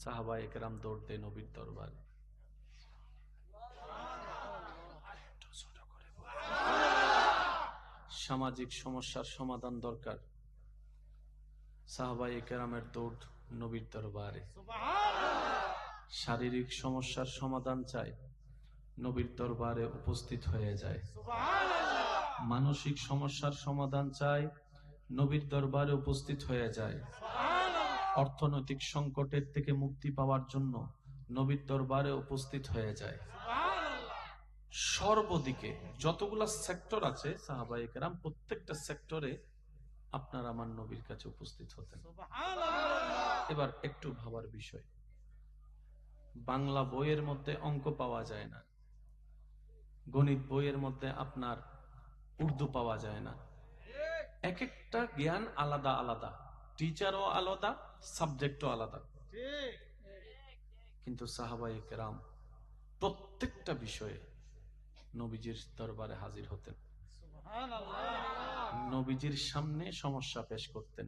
সাহাবায়ে কেরাম দৌড় দেয় নবীর দরবারে। সামাজিক সমস্যার সমাধান দরকার, সাহাবায়ে কেরামের দৌড় নবীর দরবারে। শারীরিক সমস্যার সমাধান চায়, নবীর দরবারে উপস্থিত হয়ে যায়। মানসিক সমস্যার সমাধান চায়, নবীর দরবারে উপস্থিত হয়ে যায়। অর্থনৈতিক সংকটের থেকে মুক্তি পাওয়ার জন্য নবীর দরবারে উপস্থিত হয়ে যায়। সর্বদিকে যতগুলা সেক্টর আছে সাহাবায়ে কেরাম প্রত্যেকটা সেক্টরে আপনার আমার নবীর কাছে উপস্থিত হতেন। এবার একটু ভাবার বিষয়, বাংলা বইয়ের মধ্যে অঙ্ক পাওয়া যায় না, গণিত বইয়ের মধ্যে আপনার উর্দু পাওয়া যায় না। এক একটা জ্ঞান আলাদা আলাদা, টিচারও আলাদা, সাবজেক্টও আলাদা। কিন্তু সাহাবায়ে কেরাম প্রত্যেকটা বিষয়ে নবীজির দরবারে হাজির হতেন, নবীজির সামনে সমস্যা পেশ করতেন।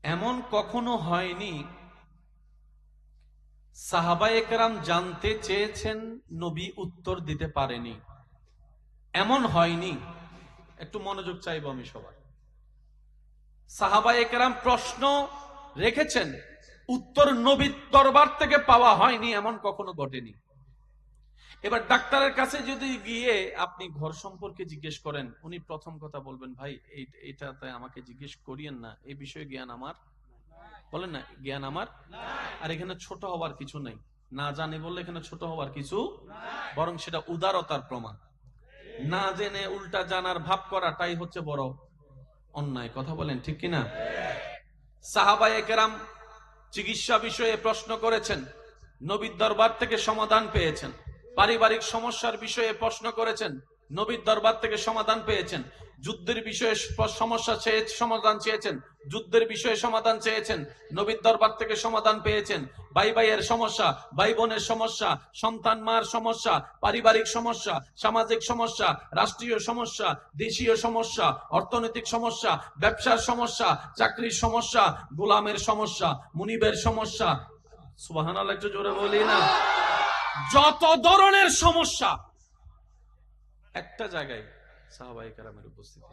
এমন কখনো হয়নি সাহাবায়ে কেরাম জানতে চেয়েছেন নবী উত্তর দিতে পারেনি, এমন হয়নি। একটু মনোযোগ চাইবো আমি সবার। সাহাবায়ে কেরাম প্রশ্ন রেখেছেন, উত্তর নবীর দরবার থেকে পাওয়া হয়নি, এমন কখনো ঘটেনি। এবার ডাক্তারের কাছে যদি গিয়ে আপনি ঘর সম্পর্কে জিজ্ঞেস করেন, উনি প্রথম কথা বলবেন, ভাই এইটাতে আমাকে জিজ্ঞেস করিয়েন না, এই বিষয়ে জ্ঞান আমার, বলেন না, জ্ঞান আমার। আর এখানে ছোট হওয়ার কিছু নাই, না জানি বললে এখানে ছোট হওয়ার কিছু, বরং সেটা উদারতার প্রমাণ। না জেনে উল্টা জানার ভাব করাটাই হচ্ছে বড় অন্যায়। কথা বলেন ঠিক কিনা? সাহাবায়ে কেরাম চিকিৎসা বিষয়ে প্রশ্ন করেছেন, নবীর দরবার থেকে সমাধান পেয়েছেন। পারিবারিক সমস্যার বিষয়ে প্রশ্ন করেছেন, নবীর দরবার থেকে সমাধান পেয়েছেন। যুদ্ধের বিষয়ে সমস্যা সমাধান চেয়েছেন, যুদ্ধের বিষয়ে সমাধান চেয়েছেন, নবীর দরবার থেকে সমাধান পেয়েছেন। ভাই ভাইয়ের সমস্যা, ভাই বোনের সমস্যা, সন্তান মার সমস্যা, পারিবারিক সমস্যা, সামাজিক সমস্যা, রাষ্ট্রীয় সমস্যা, দেশীয় সমস্যা, অর্থনৈতিক সমস্যা, ব্যবসার সমস্যা, চাকরির সমস্যা, গোলামের সমস্যা, মুনিবের সমস্যা, সুবহানাল্লাহ একটু জোরে বলি না, যত ধরনের সমস্যা একটা জায়গায় সাহাবায়ে কেরামের উপস্থিতি।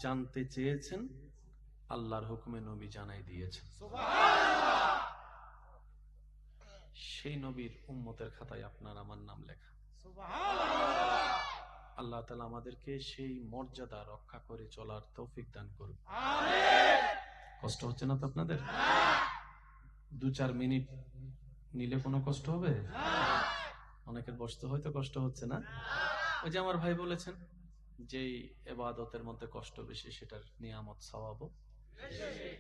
জানতে চেয়েছেন, আল্লাহর হুকুমে নবী জানাই দিয়েছেন। সেই নবীর উম্মতের খাতায় আপনার আমার নাম লেখা। আল্লাহ তাআলা আমাদেরকে সেই মর্যাদা রক্ষা করে চলার তৌফিক দান করুন। কষ্ট হচ্ছে না তো আপনাদের? 2-4 মিনিট নিলে কোনো কষ্ট হবে? অনেকের বসতে হয়তো কষ্ট হচ্ছে না। ওই যে আমার ভাই বলেছেন, যেই ইবাদতের মধ্যে কষ্ট বেশি সেটার নিয়ামত সওয়াবও বেশি।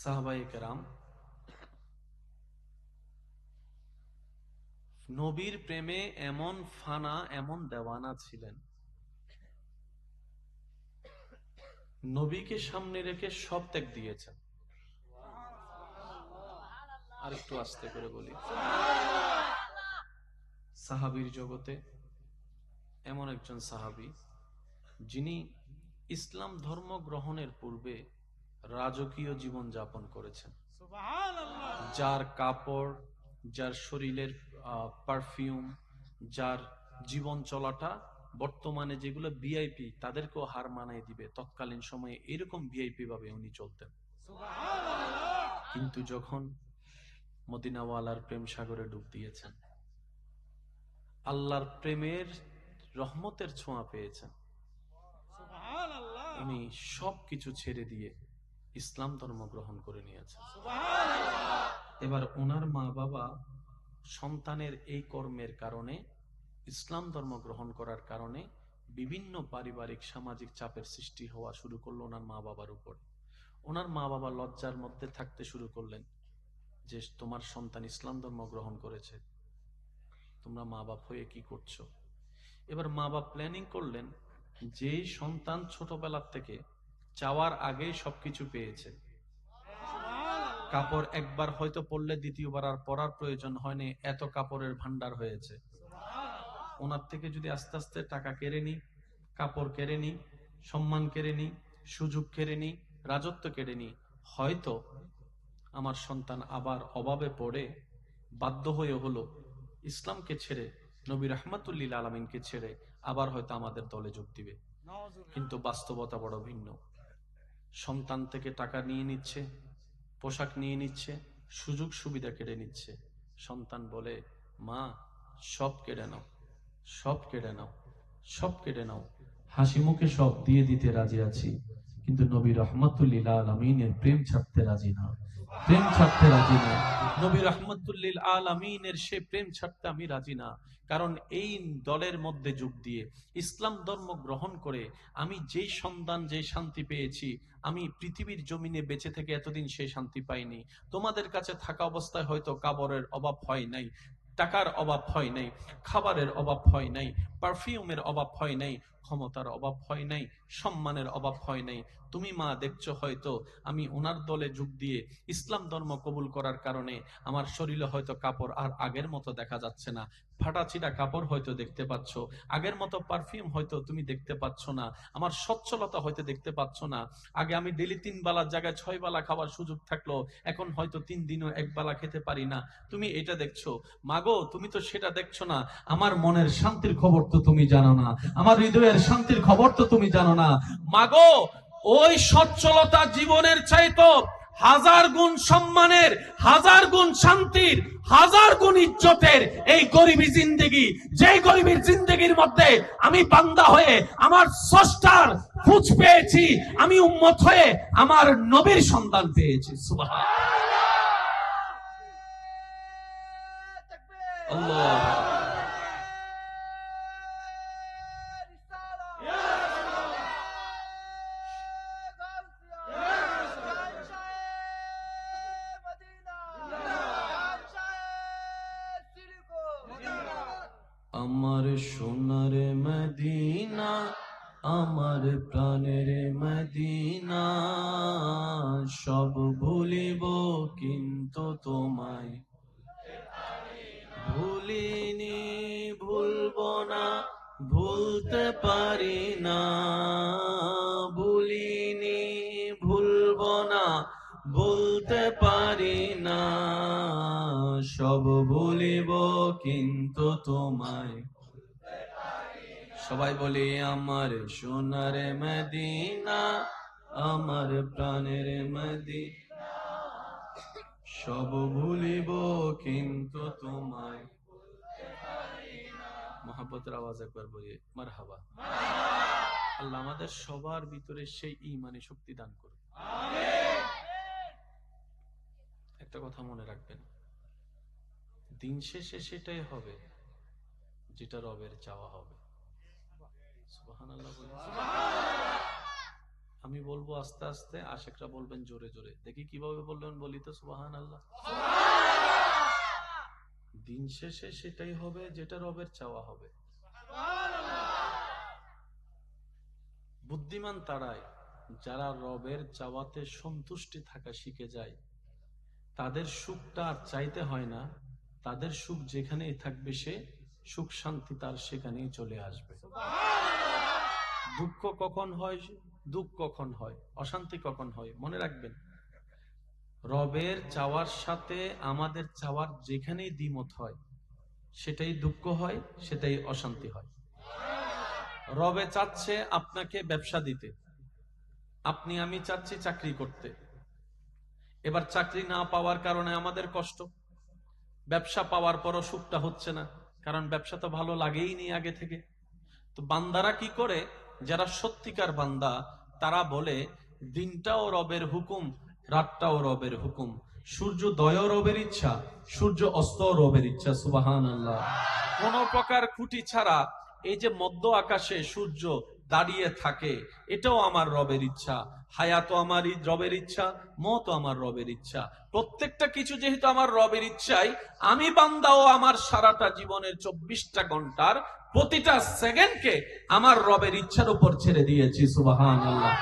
সাহাবায়ে কেরাম নবীর প্রেমে এমন ফানা, এমন দেওয়ানা ছিলেন, নবীকে সামনে রেখে সব ত্যাগ দিয়েছেন। আর একটু আস্তে করে বলি, সাহাবীর জগতে এমন একজন সাহাবী যিনি ইসলাম ধর্ম গ্রহণের পূর্বে রাজকীয় জীবন যাপন করেছেন, যার কাপড়, যার শরীরের পারফিউম, যার জীবন চলাটা বর্তমানে যেগুলো ভিআইপি তাদেরকেও হার মানায় দিবে, তৎকালীন সময়ে এরকম ভিআইপি ভাবে উনি চলতেন। কিন্তু যখন মদিনাওয়ালার প্রেম সাগরে ডুব দিয়েছেন, আল্লাহর প্রেমের রহমতের ছোঁয়া পেয়েছেন, উনি সবকিছু ছেড়ে দিয়ে ইসলাম ধর্ম গ্রহণ করে নিয়েছেন। এবার ওনার মা বাবা সন্তানের এই কর্মের কারণে, ইসলাম ধর্ম গ্রহণ করার কারণে বিভিন্ন পারিবারিক সামাজিক চাপের সৃষ্টি হওয়া শুরু করলো ওনার মা বাবার উপর। ওনার মা বাবা লজ্জার মধ্যে থাকতে শুরু করলেন যে তোমার সন্তান ইসলাম ধর্ম গ্রহণ করেছে, তোমরা মা বাপ হয়ে কি করছো? এবার মা বাপ প্ল্যানিং করলেন, যেই সন্তান ছোটবেলার থেকে চাওয়ার আগেই সবকিছু পেয়েছে, কাপড় একবার হয়তো পরলে দ্বিতীয়বার আর পরার প্রয়োজন হয়নি, এত কাপড়ের ভান্ডার হয়েছে, ওনার থেকে যদি আস্তে আস্তে টাকা কেড়ে নি, কাপড় কেড়ে নি, সম্মান কেড়ে নি, সুযোগ কেড়ে নি, রাজত্ব কেড়ে নি, হয়তো আমার সন্তান আবার অভাবে পড়ে বাধ্য হয়ে হলো ইসলামকে ছেড়ে, নবী রাহমাতুল লিল আলামিনকে ছেড়ে আবার হয়তো আমাদের দলে যোগ দিবে। কিন্তু বাস্তবতা বড় ভিন্ন। সন্তান থেকে টাকা নিয়ে নিচ্ছে, পোশাক নিয়ে নিচ্ছে, সুযোগ সুবিধা কেড়ে নিচ্ছে। সন্তান বলে, মা সব কেড়ে নাও, সব কেড়ে নাও, সব কেড়ে নাও, হাসি মুখে সব দিয়ে দিতে রাজি আছি, কিন্তু নবী রাহমাতুল লিল আলামিনের প্রেম ছাড়তে রাজি না, প্রেম ছাড়তে রাজি না। নবী রাহমাতুল লিল আলামিনের সে প্রেম ছাড়তে আমি রাজি না। কারণ এই দলের মধ্যে যোগ দিয়ে ইসলাম ধর্ম গ্রহণ করে আমি যেই সন্তান, যেই শান্তি পেয়েছি, আমি পৃথিবীর জমিনে বেঁচে থেকে এতদিন সেই শান্তি পাইনি। তোমাদের কাছে থাকা অবস্থায় হয়তো কাপড়ের অভাব হয় নাই, টাকার অভাব হয় নাই, খাবারের অভাব হয় নাই, পারফিউমের অভাব হয় নাই, ক্ষমতার অভাব হয় নাই, সম্মানের অভাব হয় নাই। তুমি মা দেখছো হয়তো আমি ওনার দলে যোগ দিয়ে ইসলাম ধর্ম কবুল করার কারণে আমার শরীরে হয়তো কাপড় আর আগের মতো দেখা যাচ্ছে না, ফাটাছিটা কাপড় হয়তো দেখতে পাচ্ছ, আগের মতো পারফিউম হয়তো তুমি দেখতে পাচ্ছ না, আমার সচ্ছলতা হয়তো দেখতে পাচ্ছ না। আগে আমি ডেলি 3 বেলার জায়গায় 6 বেলা খাবার সুযোগ থাকলো, এখন হয়তো 3 দিনও 1 বেলা খেতে পারি না। তুমি এটা দেখছো। মাগো তুমি তো সেটা দেখছো না, আমার মনের শান্তির খবর তো তুমি জানো না, আমার হৃদয়ের শান্তির খবর তো তুমি জানো না। মাগো ওই সচ্ছলতা জীবনের চাইতো 1000 গুণ সম্মানের, 1000 গুণ শান্তির, 1000 গুণ ইজ্জতের এই গরিবী জিন্দেগি, যে গরিবীর জিন্দেগির মধ্যে আমি বান্দা হয়ে আমার স্রষ্টার খোঁজ পেয়েছি, আমি উম্মত হয়ে আমার নবীর সন্তান পেয়েছি। সুবহানাল্লাহ। আল্লাহ আমার সোনার মদিনা, আমার প্রাণের মদিনা, সব ভুলিব কিন্তু তোমায় ভুলিনি, ভুলবো না, ভুলতে পারি না, ভুলিনি, ভুলবো না, ভুলতে পারি না, সব ভুলিব কিন্তু তোমায়। সবাই বলি আমার সোনার মদিনা, আমার প্রাণের মদিনা, সব ভুলিব কিন্তু তোমায়। মহব্বতের আওয়াজ একবার বলি মারহাবা। আল্লাহ আমাদের সবার ভিতরে সেই ঈমানি শক্তি দান করুন। একটা কথা মনে রাখবেন, দিন শেষে সেটাই হবে যেটা রবের চাওয়া হবে। সুবহানাল্লাহ বলি। আমি বলবো আস্তে আস্তে, আশেকরা বলবেন জোরে জোরে। দেখি কিভাবে বললেন, বলি তো সুবহানাল্লাহ। দিন শেষে সেটাই হবে যেটা রবের চাওয়া হবে। বুদ্ধিমান তারাই যারা রবের চাওয়াতে সন্তুষ্টি থাকা শিখে যায়। তাদের সুখটা আর চাইতে হয় না, তাদের সুখ যেখানেই থাকবে সে সুখ শান্তি তার সেখানেই চলে আসবে। দুঃখ কখন হয়, দুঃখ কখন হয়, অশান্তি কখন হয়, মনে রাখবেন রবের চাওয়ার সাথে আমাদের চাওয়ার যেখানেই দ্বিমত হয় সেটাই দুঃখ হয়, সেটাই অশান্তি হয়। রবে চাচ্ছে আপনাকে ব্যবসা দিতে, আপনি আমি চাচ্ছি চাকরি করতে। এবার চাকরি না পাওয়ার কারণে আমাদের কষ্ট, ব্যবসা পাওয়ার পরও সুখটা হচ্ছে না, কারণ ব্যবসা তো ভালো লাগেই নি আগে থেকে। তো বান্দারা কি করে, যারা সত্যিকার বান্দা তারা বলে দিনটাও রবের হুকুম, রাতটাও রবের হুকুম, সূর্যোদয়ও রবের ইচ্ছা, সূর্য অস্তও রবের ইচ্ছা। সুবহানাল্লাহ। কোন প্রকার খুঁটি ছাড়া এই যে মধ্য আকাশে সূর্য দাঁড়িয়ে থাকে, এটাও আমার রবের ইচ্ছা। হায়াতও আমার রবের ইচ্ছা, মওতও আমার রবের ইচ্ছা। প্রত্যেকটা কিছু যেহেতু আমার রবের ইচ্ছাই, আমি বান্দাও আমার সারাটা জীবনের 24টা ঘন্টার প্রতিটা সেকেন্ডকে আমার রবের ইচ্ছার উপর ছেড়ে দিয়েছি। সুবহানাল্লাহ।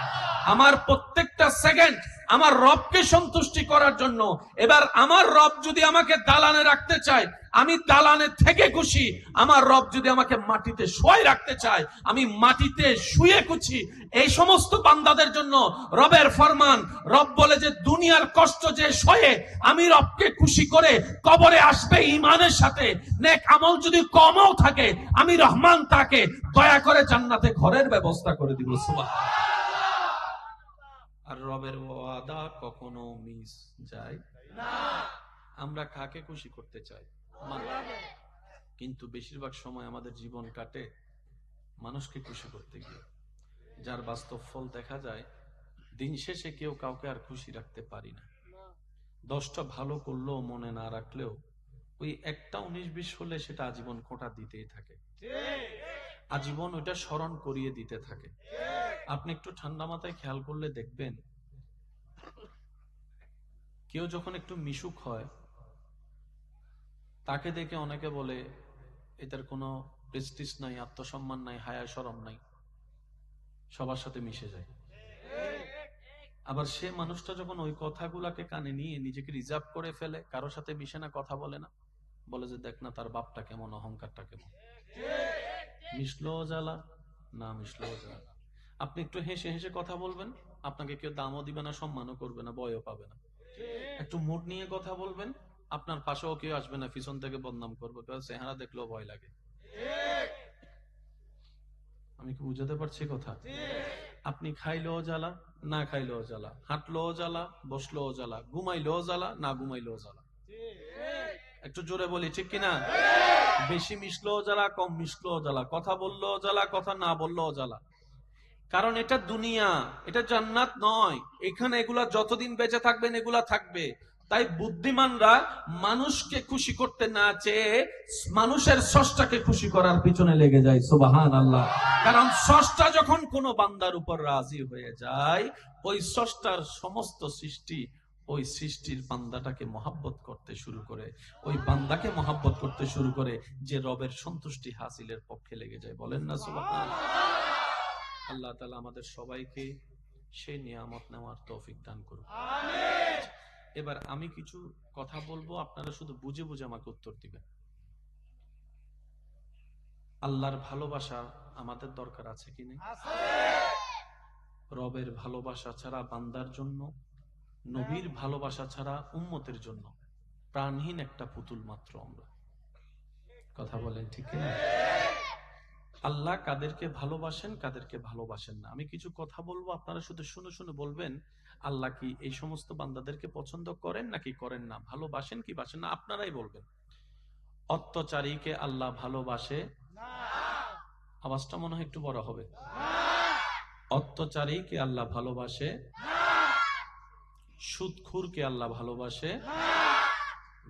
আমার প্রত্যেকটা সেকেন্ড আমার রবকে সন্তুষ্টি করার জন্য। এবার আমার রব যদি আমাকে দালানে রাখতে চায়, আমি দালানে থেকে খুশি। আমার রব যদি আমাকে মাটিতে শুয়ে রাখতে চায়, আমি মাটিতে শুয়ে খুশি। এই সমস্ত বান্দাদের জন্য রবের ফরমান, রব বলে যে দুনিয়ার কষ্ট যে সয়ে আমি রবকে খুশি করে কবরে আসবে ঈমানের সাথে। নেক আমল যদি কমও থাকে, আমি রহমান তাকে দয়া করে জান্নাতে ঘরের ব্যবস্থা করে দিব। সুবহানাল্লাহ। আর রবের ওয়াদা কখনো মিস যায় না। আমরা কাকে খুশি করতে চাই? কিন্তু বেশিরভাগ সময় আমাদের জীবন কাটে মানুষকে খুশি করতে গিয়ে, যার বাস্তব ফল দেখা যায় দিন শেষে কেউ কাউকে আর খুশি রাখতে পারি না। 10টা ভালো করলেও মনে না রাখলেও ওই একটা 19-20 হলে সেটা আজীবন খোঁটা দিতেই থাকে, আজীবন ওইটা স্মরণ করিয়ে দিতে থাকে। আপনি একটু ঠান্ডা মাথায় খেয়াল করলে দেখবেন, কেউ যখন একটু মিশুক হয় তাকে দেখে অনেকে বলে এটার কোনো প্রেস্টিজ নাই, আত্মসম্মান নাই, হায়া শরম নাই, সবার সাথে মিশে যায়। আবার সে মানুষটা যখন ওই কথাগুলাকে কানে নিয়ে নিজেকে রিজার্ভ করে ফেলে, কারোর সাথে মিশে না, কথা বলে না, বলে যে দেখ না তার বাপটা কেমন, অহংকারটা কেমন, মিশলো জ্বালা না মিশলো জ্বালা। আপনি একটু হেসে হেসে কথা বলবেন, আপনাকে কেউ দামও দিবে না, সম্মানও করবে না, ভয়ও পাবে না। একটু মুড নিয়ে কথা বলবেন, আপনার পাশেও কেউ আসবে না, পিছন থেকে বদনাম করবে, চেহারা দেখলেও ভয় লাগে। আমি কি বুঝাতে পারছি কথা? আপনি খাইলেও জ্বালা, না খাইলেও জ্বালা, হাঁটলেও জ্বালা, বসলেও জ্বালা, ঘুমাইলেও জ্বালা, না ঘুমাইলেও জ্বালা। একটু জোরে বলি ঠিক কিনা? বেশি মিশলেও জ্বালা, কম মিশলেও জ্বালা, কথা বললেও জ্বালা, কথা না বললেও জ্বালা। কারণ এটা দুনিয়া, এটা জান্নাত নয়। এখানে এগুলা যতদিন বেঁচে থাকবেন এগুলা থাকবে। তাই বুদ্ধিমানরা মানুষকে খুশি করতে না চেয়ে মানুষের স্রষ্টাকে খুশি করার পিছনে লেগে যায়। সুবহানাল্লাহ। কারণ স্রষ্টা যখন কোনো বান্দার উপর রাজি হয়ে যায়, ওই স্রষ্টার সমস্ত সৃষ্টি ওই সৃষ্টির বান্দাটাকে মহাব্বত করতে শুরু করে, ওই বান্দাকে মহাব্বত করতে শুরু করে, যে রবের সন্তুষ্টি হাসিলের পক্ষে লেগে যায়। বলেন না সুবহানাল্লাহ। আল্লাহ তাআলা আমাদের সবাইকে সেই নিয়ামত নেওয়ার তৌফিক দান করুন। আমিন। এবার আমি কিছু কথা বলবো, আপনারা শুধু বুঝে বুঝে আমাকে উত্তর দিবেন। আল্লাহর ভালোবাসা আমাদের দরকার আছে কি নেই? আছে। রবের ভালোবাসা ছাড়া বান্দার জন্য, নবীর ভালোবাসা ছাড়া উম্মতের জন্য প্রাণহীন একটা পুতুল মাত্র আমরা। কথা বলেন ঠিক কিনা? আল্লাহ কাদেরকে ভালোবাসেন, কাদেরকে ভালোবাসেন না। আমি কিছু কথা বলবো, আপনারা শুধু শুনে শুনে বলবেন আল্লাহ কি এই সমস্ত বান্দাদেরকে পছন্দ করেন নাকি করেন না, ভালোবাসেন কি বাসেন না, আপনারাই বলবেন। অত্যাচারীকে আল্লাহ ভালোবাসে না। আওয়াজটা মনে হয় একটু বড় হবে। অত্যাচারীকে আল্লাহ ভালোবাসে না। সুদখোরকে আল্লাহ ভালোবাসে না।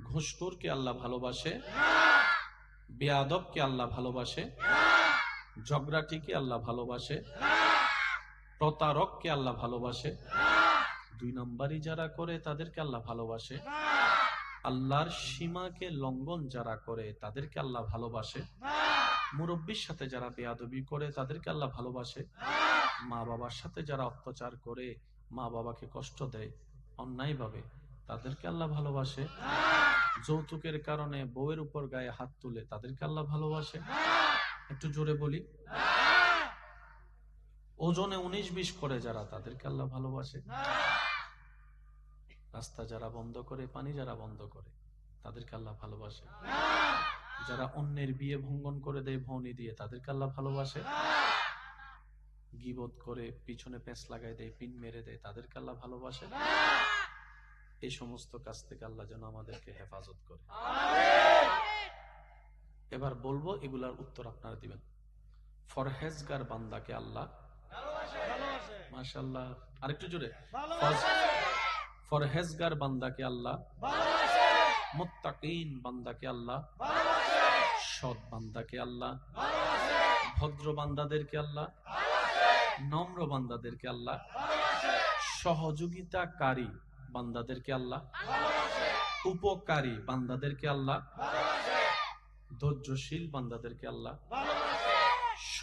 ঘুষখোরকে আল্লাহ ভালোবাসে না। বেয়াদবকে আল্লাহ ভালোবাসে না। ঝগড়াটিকে আল্লাহ ভালোবাসে না। প্রতারককে আল্লাহ ভালোবাসে না। 2 নম্বরই যারা করে তাদেরকে আল্লাহ ভালোবাসে না। আল্লাহর সীমাকে লঙ্ঘন যারা করে তাদেরকে আল্লাহ ভালোবাসে না। মুরব্বির সাথে যারা বেয়াদবি করে তাদেরকে আল্লাহ ভালোবাসে না। মা বাবার সাথে যারা অত্যাচার করে, মা বাবাকে কষ্ট দেয় অন্যায়ভাবে, তাদেরকে আল্লাহ ভালোবাসে না। যৌতুকের কারণে বউয়ের উপর গায়ে হাত তুলে তাদেরকে আল্লাহ ভালোবাসে না। একটু জোরে বলি। ওজনে 19-20 করে যারা, তাদেরকে আল্লাহ ভালোবাসে না। রাস্তা যারা বন্ধ করে, পানি যারা বন্ধ করে, তাদেরকে আল্লাহ ভালোবাসে না। যারা অন্যের বিয়ে ভঙ্গন করে দেয় ভৌনি দিয়ে, তাদেরকে আল্লাহ ভালোবাসে না। গীবত করে পিছনে পেঁচ লাগাই দেয়, পিন মেরে দেয়, তাদেরকে আল্লাহ ভালোবাসে না। এই সমস্ত কাজ থেকে আল্লাহ যেন আমাদেরকে হেফাজত করে। এবার বলবো, এগুলার উত্তর আপনারা দিবেন। ফরহেজগার বান্দাকে আল্লাহ ভালোবাসে। মাশাআল্লাহ, আরেকটু জোরে। ফরহেজগার বান্দাকে আল্লাহ ভালোবাসে। মুত্তাকিন বান্দাকে আল্লাহ ভালোবাসে। সৎ বান্দাকে আল্লাহ ভালোবাসে। ভদ্র বান্দাদেরকে আল্লাহ ভালোবাসে। নম্র বান্দাদেরকে আল্লাহ ভালোবাসে। সহযোগিতাকারী বান্দাদেরকে আল্লাহ ভালোবাসে। উপকারী বান্দাদেরকে আল্লাহ ভালোবাসে। ধৈর্যশীল বান্দাদেরকে আল্লাহ ভালোবাসে।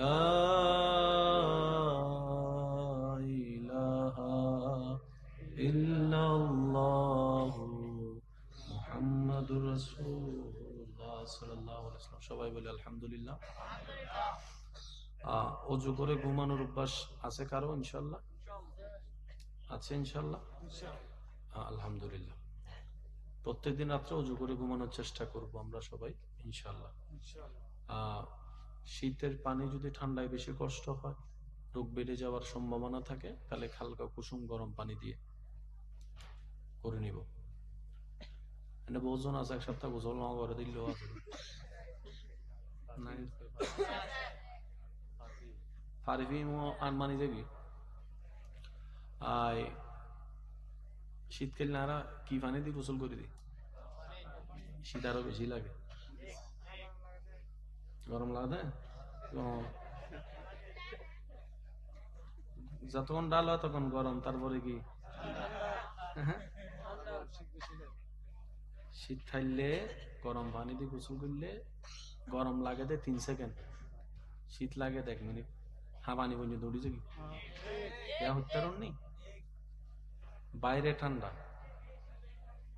লা ইলাহা ইল্লাল্লাহু মুহাম্মাদুর রাসূলুল্লাহ সাল্লাল্লাহু আলাইহি ওয়াসাল্লাম। সবাই বলে আলহামদুলিল্লাহ। অজু করে ঘুমানোর অভ্যাস আছে কারো? ইনশাআল্লাহ আছে, ইনশাআল্লাহ। আলহামদুলিল্লাহ। প্রত্যেকদিন রাত্রে অজু করে ঘুমানোর চেষ্টা করব আমরা সবাই ইনশাআল্লাহ। শীতের পানি যদি ঠান্ডায় বেশি কষ্ট হয়, রোগ বেড়ে যাওয়ার সম্ভাবনা থাকে, তাহলে হালকা কুসুম গরম পানি দিয়ে করে নিব। এটা বহুজন আছে এক সপ্তাহ গোসল না করে দিলেও আছে। আনমানি যাবি শীতকালীন আরা কি পানি দিয়ে গোসল করে দিই? শীত আরো বেশি লাগে, গরম লাগে। যতক্ষণ ডাল হয় তখন গরম, তারপরে কি শীত থাকলে গরম পানি দিয়ে গোসল করলে গরম লাগে 3 সেকেন্ড, শীত লাগে 1 মিনিট। পানি পর্যন্ত উঠেছে কি হত্যারণ নেই। বাইরে ঠান্ডা,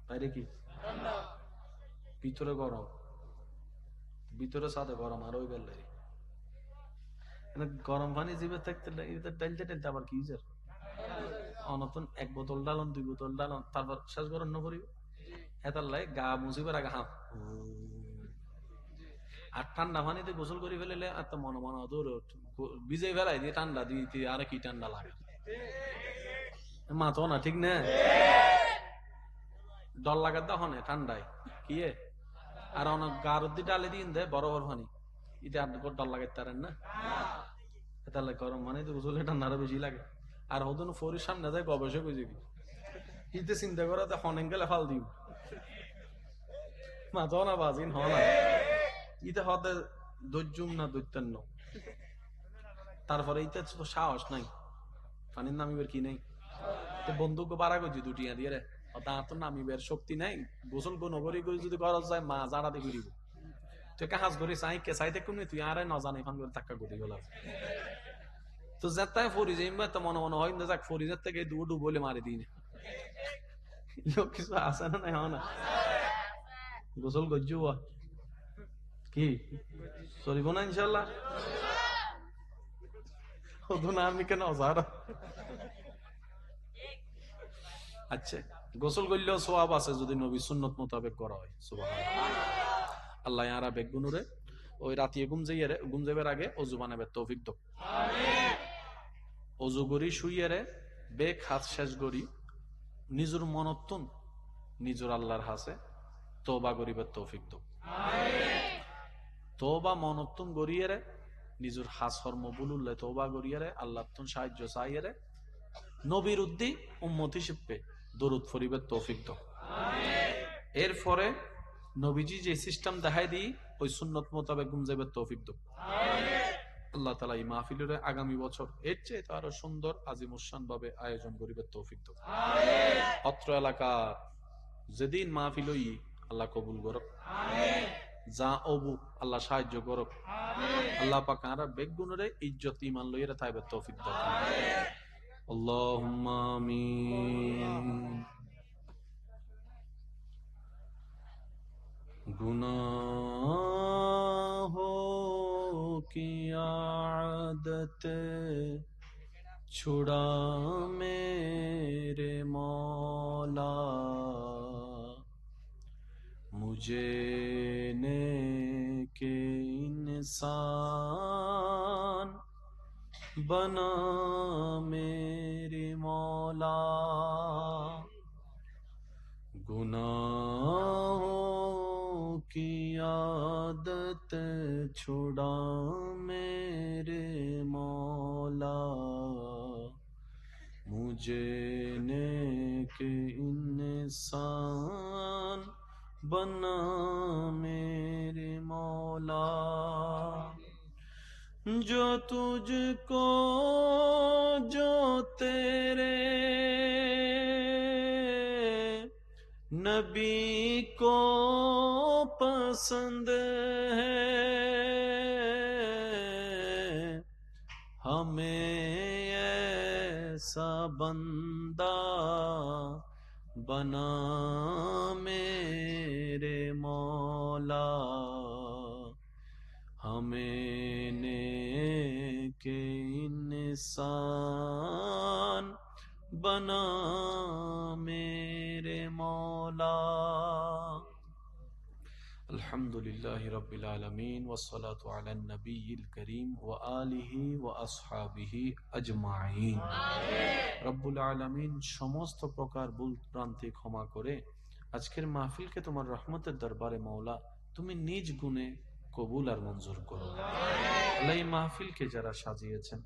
বাইরে কি ভিতরে গরম, ভিতরে সাথে গরম আর ওই বেল গরম পানি জিভে থাকতে ডালতে ডালতে আবার কি অনতন 1 বোতল ডালন 2 বোতল ডালন, তারপর শেষ গরম ন করিব এটার লাই গা মুছিবার আগে হাঁ। আর ঠান্ডা পানিতে গোসল করে ফেলে এত মনে মনে ভিজে ফেলাই দিয়ে ঠান্ডা দিতে আর কি ঠান্ডা লাগে মাথো না, ঠিক না? ডর লাগার তখন ঠান্ডায় কি আর অনেক গার দিয়ে ডালে দিন দেয় বরফ পানি, এটা ডর লাগাইতে পারেন না। তাহলে গরম পানিতে গোসলে ঠান্ডা আরো বেশি লাগে। আর হদন ফরির সামনে যায় গবেষক হয়ে যাবি, ইতে চিন্তা করে হনেন গেলে ফাল দিব মাথো না বাজিন হ না, ইতে হতে ধৈর্যম না দৈত্যান্ন। তারপরে ইতে সাহস নাই, পানির নামিবার কি নেই, বন্দুক বাড়া করছি দুটিয়া দিয়ে রে, তার তো নামিবার শক্তি নাই। গোসল নগরী করে যদি গরজ যায় মা জাড়া দিয়ে ঘুরিব, তুই কাজ করি চাই কে চাইতে কমনি তুই আর নজানে ফান করে টাকা ঘুরি গেল। তো যেতাই ফরি যাইবা তো মনে মনে হয় না যাক ফরিজের থেকে ডুবু বলে মারি দিই না, কিছু আছে না নাই? না গোসল গজ্জু কি চলিব না ইনশাল্লাহ। না আমি কেন অজার। আচ্ছা, গোসল করলেও সোয়াব আছে যদি নবী সুন্নত মোতাবেক করা হয়। সুবহানাল্লাহ। আল্লাহ ইয়ারা বেগুনুরে ওই রাতিয়ে ঘুম যাইবার আগে অজু বানাবে তৌফিক দাও। অজু করি শুইয়ে রে বেক হাত শেষ করি নিজের মনত্তন নিজের আল্লাহর হাসে তওবা করিবার তৌফিক দাও। তওবা মনত্তন করিয়ে রে নিজের হাস কর্ম বুলুল্লাহ তওবা করিয়ে রে আল্লাহ তুন সাহায্য চাইয়ে রে নবীর উদ্দি উম্মত হিসেবে দরুদ ফরিবার তৌফিক দাও। এরপরে নবীজি যে সিস্টেম দেখাই দিই ওই সুন্নত মোতাবেক ঘুম যাইবার তৌফিক দাও। আল্লাহ তাআলা এই মাহফিলের আগামী বছর এর চেয়ে আরো সুন্দর আজিমুশান ভাবে আয়োজন করিবার তৌফিক দাও। অত্র এলাকা যেদিন মাহফিল হই আল্লাহ কবুল করুক, যা অবু আল্লাহ সাহায্য করুক। আল্লাহ পাক আর বেগুনরে ইজ্জত ঈমান লইরা তাইবার তৌফিক দাও। আল্লাহুম্মা আমিন। गुनाहों की आदत छुड़ा मेरे मौला, मुझे नेके इंसान बना मेरे मौला। गुनाहों की आदत छुड़ा मेरे मौला, मुझे नेक इंसान बना मेरे मौला। जो तुझको जो तेरे नबी को पसंद है, ऐसा बंदा बना मेरे मौला, हमें नेके इंसान बना मेरे मौला। अल्हम्दुलिल्लाहि रब्बिल आलमीन वस्सलातु अला नबिय्यिल करीम व आलिहि व আসহাবিহি আজমাইন। রব্বুল আলামিন সমস্ত প্রকার ভুল ভ্রান্তি ক্ষমা করে আজকের মাহফিলকে তোমার রহমতের দরবারে মাওলা তুমি নিজ গুণে কবুল আর মঞ্জুর করো। আল্লাহ, এই মাহফিলকে যারা সাজিয়েছেন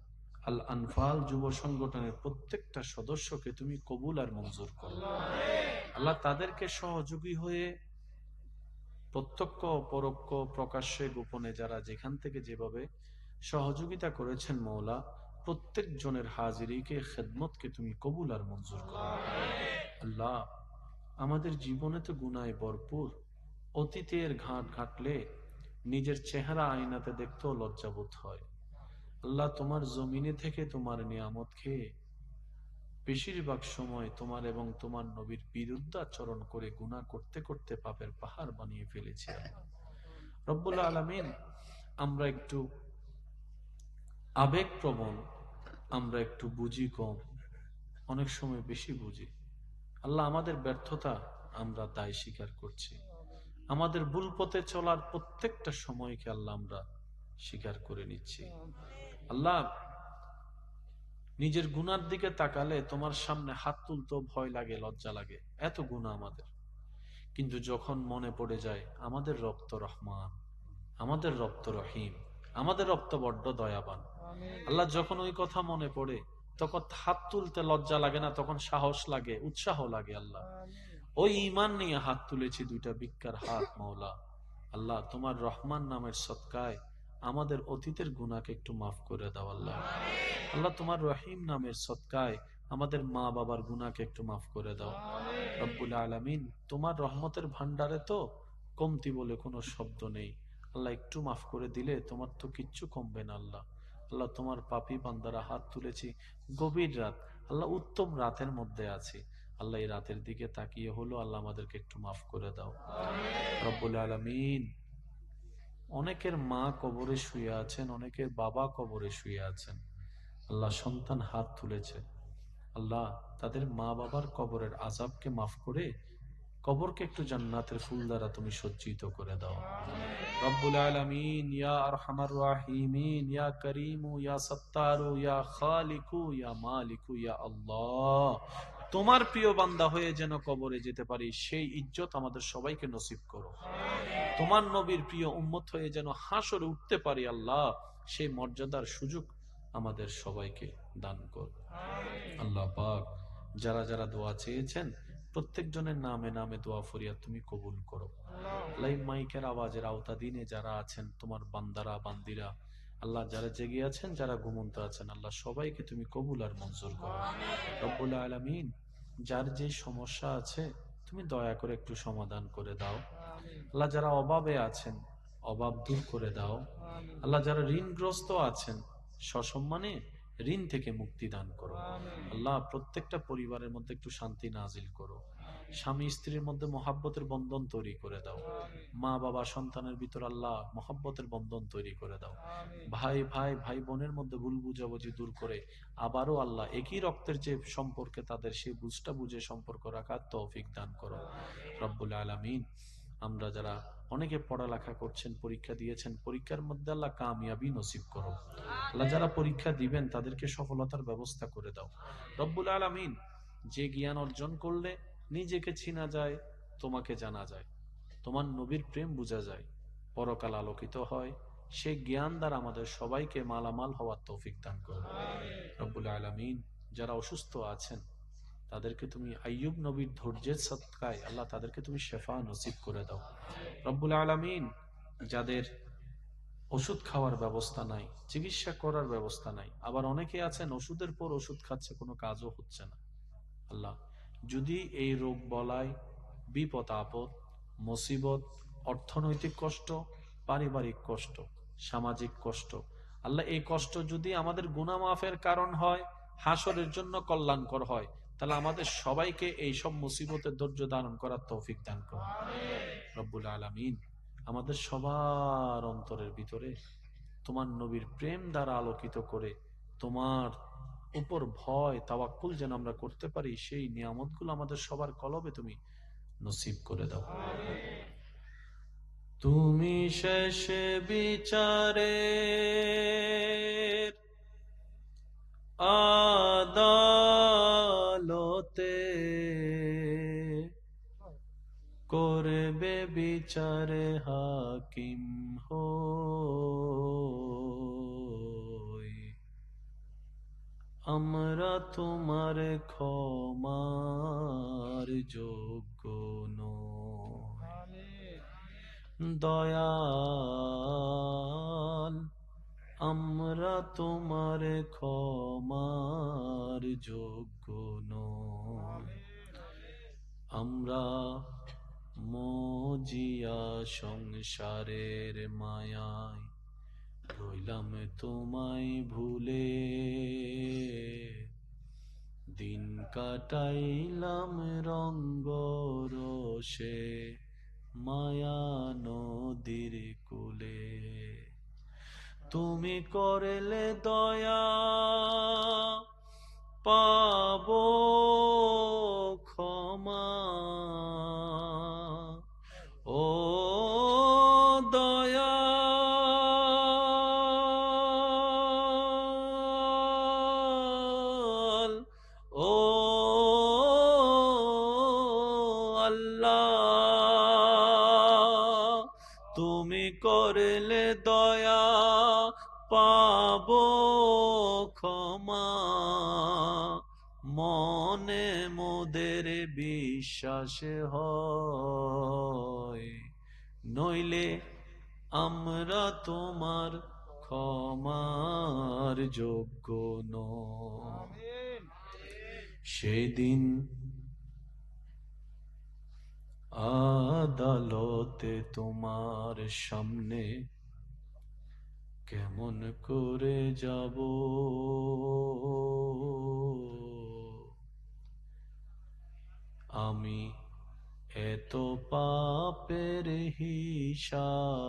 আল আনফাল যুব সংগঠনের প্রত্যেকটা সদস্যকে তুমি কবুল আর মঞ্জুর করো। আল্লাহ, তাদেরকে সহযোগী হয়ে প্রত্যক্ষ পরোক্ষ প্রকাশ্যে গোপনে যারা যেখান থেকে যেভাবে সহযোগিতা করেছেন মৌলা, প্রত্যেক জনের হাজিরিকে খেদমতকে তুমি কবুল আর মঞ্জুর করো। আল্লাহ, আমাদের জীবনে তো গুনাহে ভরপুর, অতীতের ঘাট ঘাটলে নিজের চেহারা আয়নাতে দেখতেও লজ্জাবোধ হয়। আল্লাহ, তোমার জমিনে থেকে তোমার নিয়ামত খেয়ে বেশিরভাগ সময় তোমার এবং তোমার নবীর বিরুদ্ধাচরণ করে গুনাহ করতে করতে পাপের পাহাড় বানিয়ে ফেলেছি। রব্বুল আলামিন, আমরা একটু আবেগপ্রবণ, আমরা একটু বুঝি কম, অনেক সময় বেশি বুঝি। আল্লাহ, আমাদের ব্যর্থতা আমরা দায় স্বীকার করছি। আমাদের ভুল পথে চলার প্রত্যেকটা সময়কে আল্লাহ আমরা স্বীকার করে নিচ্ছি। আল্লাহ, নিজের গুনার দিকে তাকালে তোমার সামনে হাত তুলতেও ভয় লাগে, লজ্জা লাগে, এত গুনাহ আমাদের। কিন্তু যখন মনে পড়ে যায় আমাদের রব তো রহমান, আমাদের রব তো রহিম, আমাদের রব তো বড্ড দয়াবান, আল্লাহ, যখন ওই কথা মনে পড়ে তখন হাত তুলতে লজ্জা লাগে না, তখন সাহস লাগে, উৎসাহ লাগে। আল্লাহ, ওই ঈমান নিয়ে হাত তুলেছি, দুইটা ভিক্ষার হাত মাওলা। আল্লাহ, তোমার রহমান নামের সদকায় আমাদের অতীতের গুনাহকে একটু মাফ করে দাও। আল্লাহ, আল্লাহ, তোমার রহিম নামের সদকায় আমাদের মা বাবার গুনাহকে একটু মাফ করে দাও। রব্বুল আলামিন, তোমার রহমতের ভান্ডারে তো কমতি বলে কোনো শব্দ নেই। আল্লাহ, একটু মাফ করে দিলে তোমার তো কিচ্ছু কমবে না। আল্লাহ, আল্লাহ, তোমার পাপী বান্দারা হাত তুলেছি, গভীর রাত, আল্লাহ, উত্তম রাতের মধ্যে আছি। আল্লাহ, এই রাতের দিকে তাকিয়ে হলো, আল্লাহ, আমাদেরকে একটু মাফ করে দাও। রব্বুল আলামিন, অনেকের মা কবরে শুয়ে আছেন, অনেকের বাবা কবরে শুয়ে আছেন। আল্লাহ, সন্তান হাত তুলেছে, আল্লাহ, তাদের মা বাবার কবরের আযাবকে মাফ করে কবরকে একটু জান্নাতের ফুল দ্বারা তুমি সজ্জিত করে দাও। রব্বুল আলামিন, ইয়া আরহামার রাহিমিন, ইয়া করিমু, ইয়া সত্তারু, ইয়া খালিকু, ইয়া মালিকু, ইয়া আল্লাহ, তোমার প্রিয় বান্দা হয়ে যেন কবরে যেতে পারি সেই ইজ্জত আমাদের সবাইকে নসিব করো। তোমার নবীর প্রিয় উম্মত হয়ে যেন হাসরে উঠতে পারি, আল্লাহ, সেই মর্যাদার সুযোগ আমাদের সবাইকে দান কর। আল্লাহ পাক, যারা যারা দোয়া চেয়েছেন প্রত্যেক জনের নামে নামে দোয়া ফরিয়াদ তুমি কবুল করো। আল্লাহ, মাইকের আওয়াজের আওতাধীনে যারা আছেন তোমার বান্দারা বান্দিরা, আল্লাহ, যারা জেগে আছেন, যারা ঘুমন্ত আছেন, আল্লাহ, সবাইকে তুমি কবুল আর মঞ্জুর করো। রব্বুল আলামিন, যার যে সমস্যা আছে তুমি দয়া করে একটু সমাধান করে দাও। আল্লাহ, যারা অভাবে আছেন অভাব দূর করে দাও। আল্লাহ, যারা ঋণগ্রস্ত আছেন সসম্মানে ঋণ থেকে মুক্তি দান করো। আল্লাহ, প্রত্যেকটা পরিবারের মধ্যে একটু শান্তি নাজিল করো। স্বামী স্ত্রীর মধ্যে মহাব্বতের বন্ধন তৈরি করে দাও। মা বাবা সন্তানের ভিতর আল্লাহ মহাব্বতের বন্ধন তৈরি করে দাও। ভাই ভাই ভাই বোনের মধ্যে ভুল বুঝাবুঝি দূর করে আবারও আল্লাহ একই রক্তের যে সম্পর্কে তাদের সেই বুঝটা বুঝে সম্পর্ক রাখার তৌফিক দান করো। রব্বুল আলামিন, আমরা যারা অনেকে পড়ালেখা করছেন, পরীক্ষা দিয়েছেন, পরীক্ষার মধ্যে আল্লাহ কামিয়াবি নসিব করো। আল্লাহ, যারা পরীক্ষা দিবেন তাদেরকে সফলতার ব্যবস্থা করে দাও। রব্বুল আলামিন, যে জ্ঞান অর্জন করলে নিজেকে চিনা যায়, তোমাকে জানা যায়, তোমার নবীর প্রেম বোঝা যায়, পরকাল আলোকিত হয়, সেই জ্ঞান দ্বারা আমাদের সবাইকে মালামাল হওয়ার তৌফিক দান করো। রব্বুল আলামিন, যারা অসুস্থ আছেন তাদেরকে তুমি আইয়ুব নবীর ধৈর্যের সদকায় আল্লাহ তাদেরকে তুমি শেফা নসিব করে দাও। রব্বুল আলামিন, যাদের ওষুধ খাওয়ার ব্যবস্থা নাই, চিকিৎসা করার ব্যবস্থা নাই, আবার অনেকে আছেন ওষুধের পর ওষুধ খাচ্ছে, কোনো কাজও হচ্ছে না। আল্লাহ, যদি এই রোগ বলায় বিপদ আপদ মুসিবত, অর্থনৈতিক কষ্ট, পারিবারিক কষ্ট, সামাজিক কষ্ট, আল্লাহ এই কষ্ট যদি আমাদের গুনাহ মাফের কারণ হয়, হাসরের জন্য কল্যাণকর হয়, তাহলে আমাদের সবাইকে এই সব মুসিবতের ধৈর্য ধারণ করার তৌফিক দান করুন রব্বুল আলামিন। আমাদের সবার অন্তরের ভিতরে তোমার নবীর প্রেম দ্বারা আলোকিত করে তোমার উপর ভয় তাওয়াক্কুল যেন আমরা করতে পারি, সেই নিয়ামতগুলো আমাদের সবার কলবে তুমি নসিব করে দাও। তুমি শেষে বিচারের আদালতে করবে বিচারে হাকিম হই, আমরা তোমার ক্ষমার যোগ্য নই। দয়াল আমরা তোমার ক্ষমার যোগ্য নই। আমরা মজিয়া সংসারের মায়ায় রইলাম তোমায় ভুলে, দিন কাটাইলাম রঙ্গ রসে মায়া নদীর কূলে। তুমি করলে দয়া পাবো ক্ষমা, ও দয়াল, ও আল্লাহ, তুমি করলে দয়া পাবো ক্ষমা, মনে মোদের বিশ্বাস হয়, নইলে আমরা তোমার ক্ষমার যোগ্য নই। সেদিন আদালতে তোমার সামনে কেমন করে যাব, আমি এত পাপের হিসাব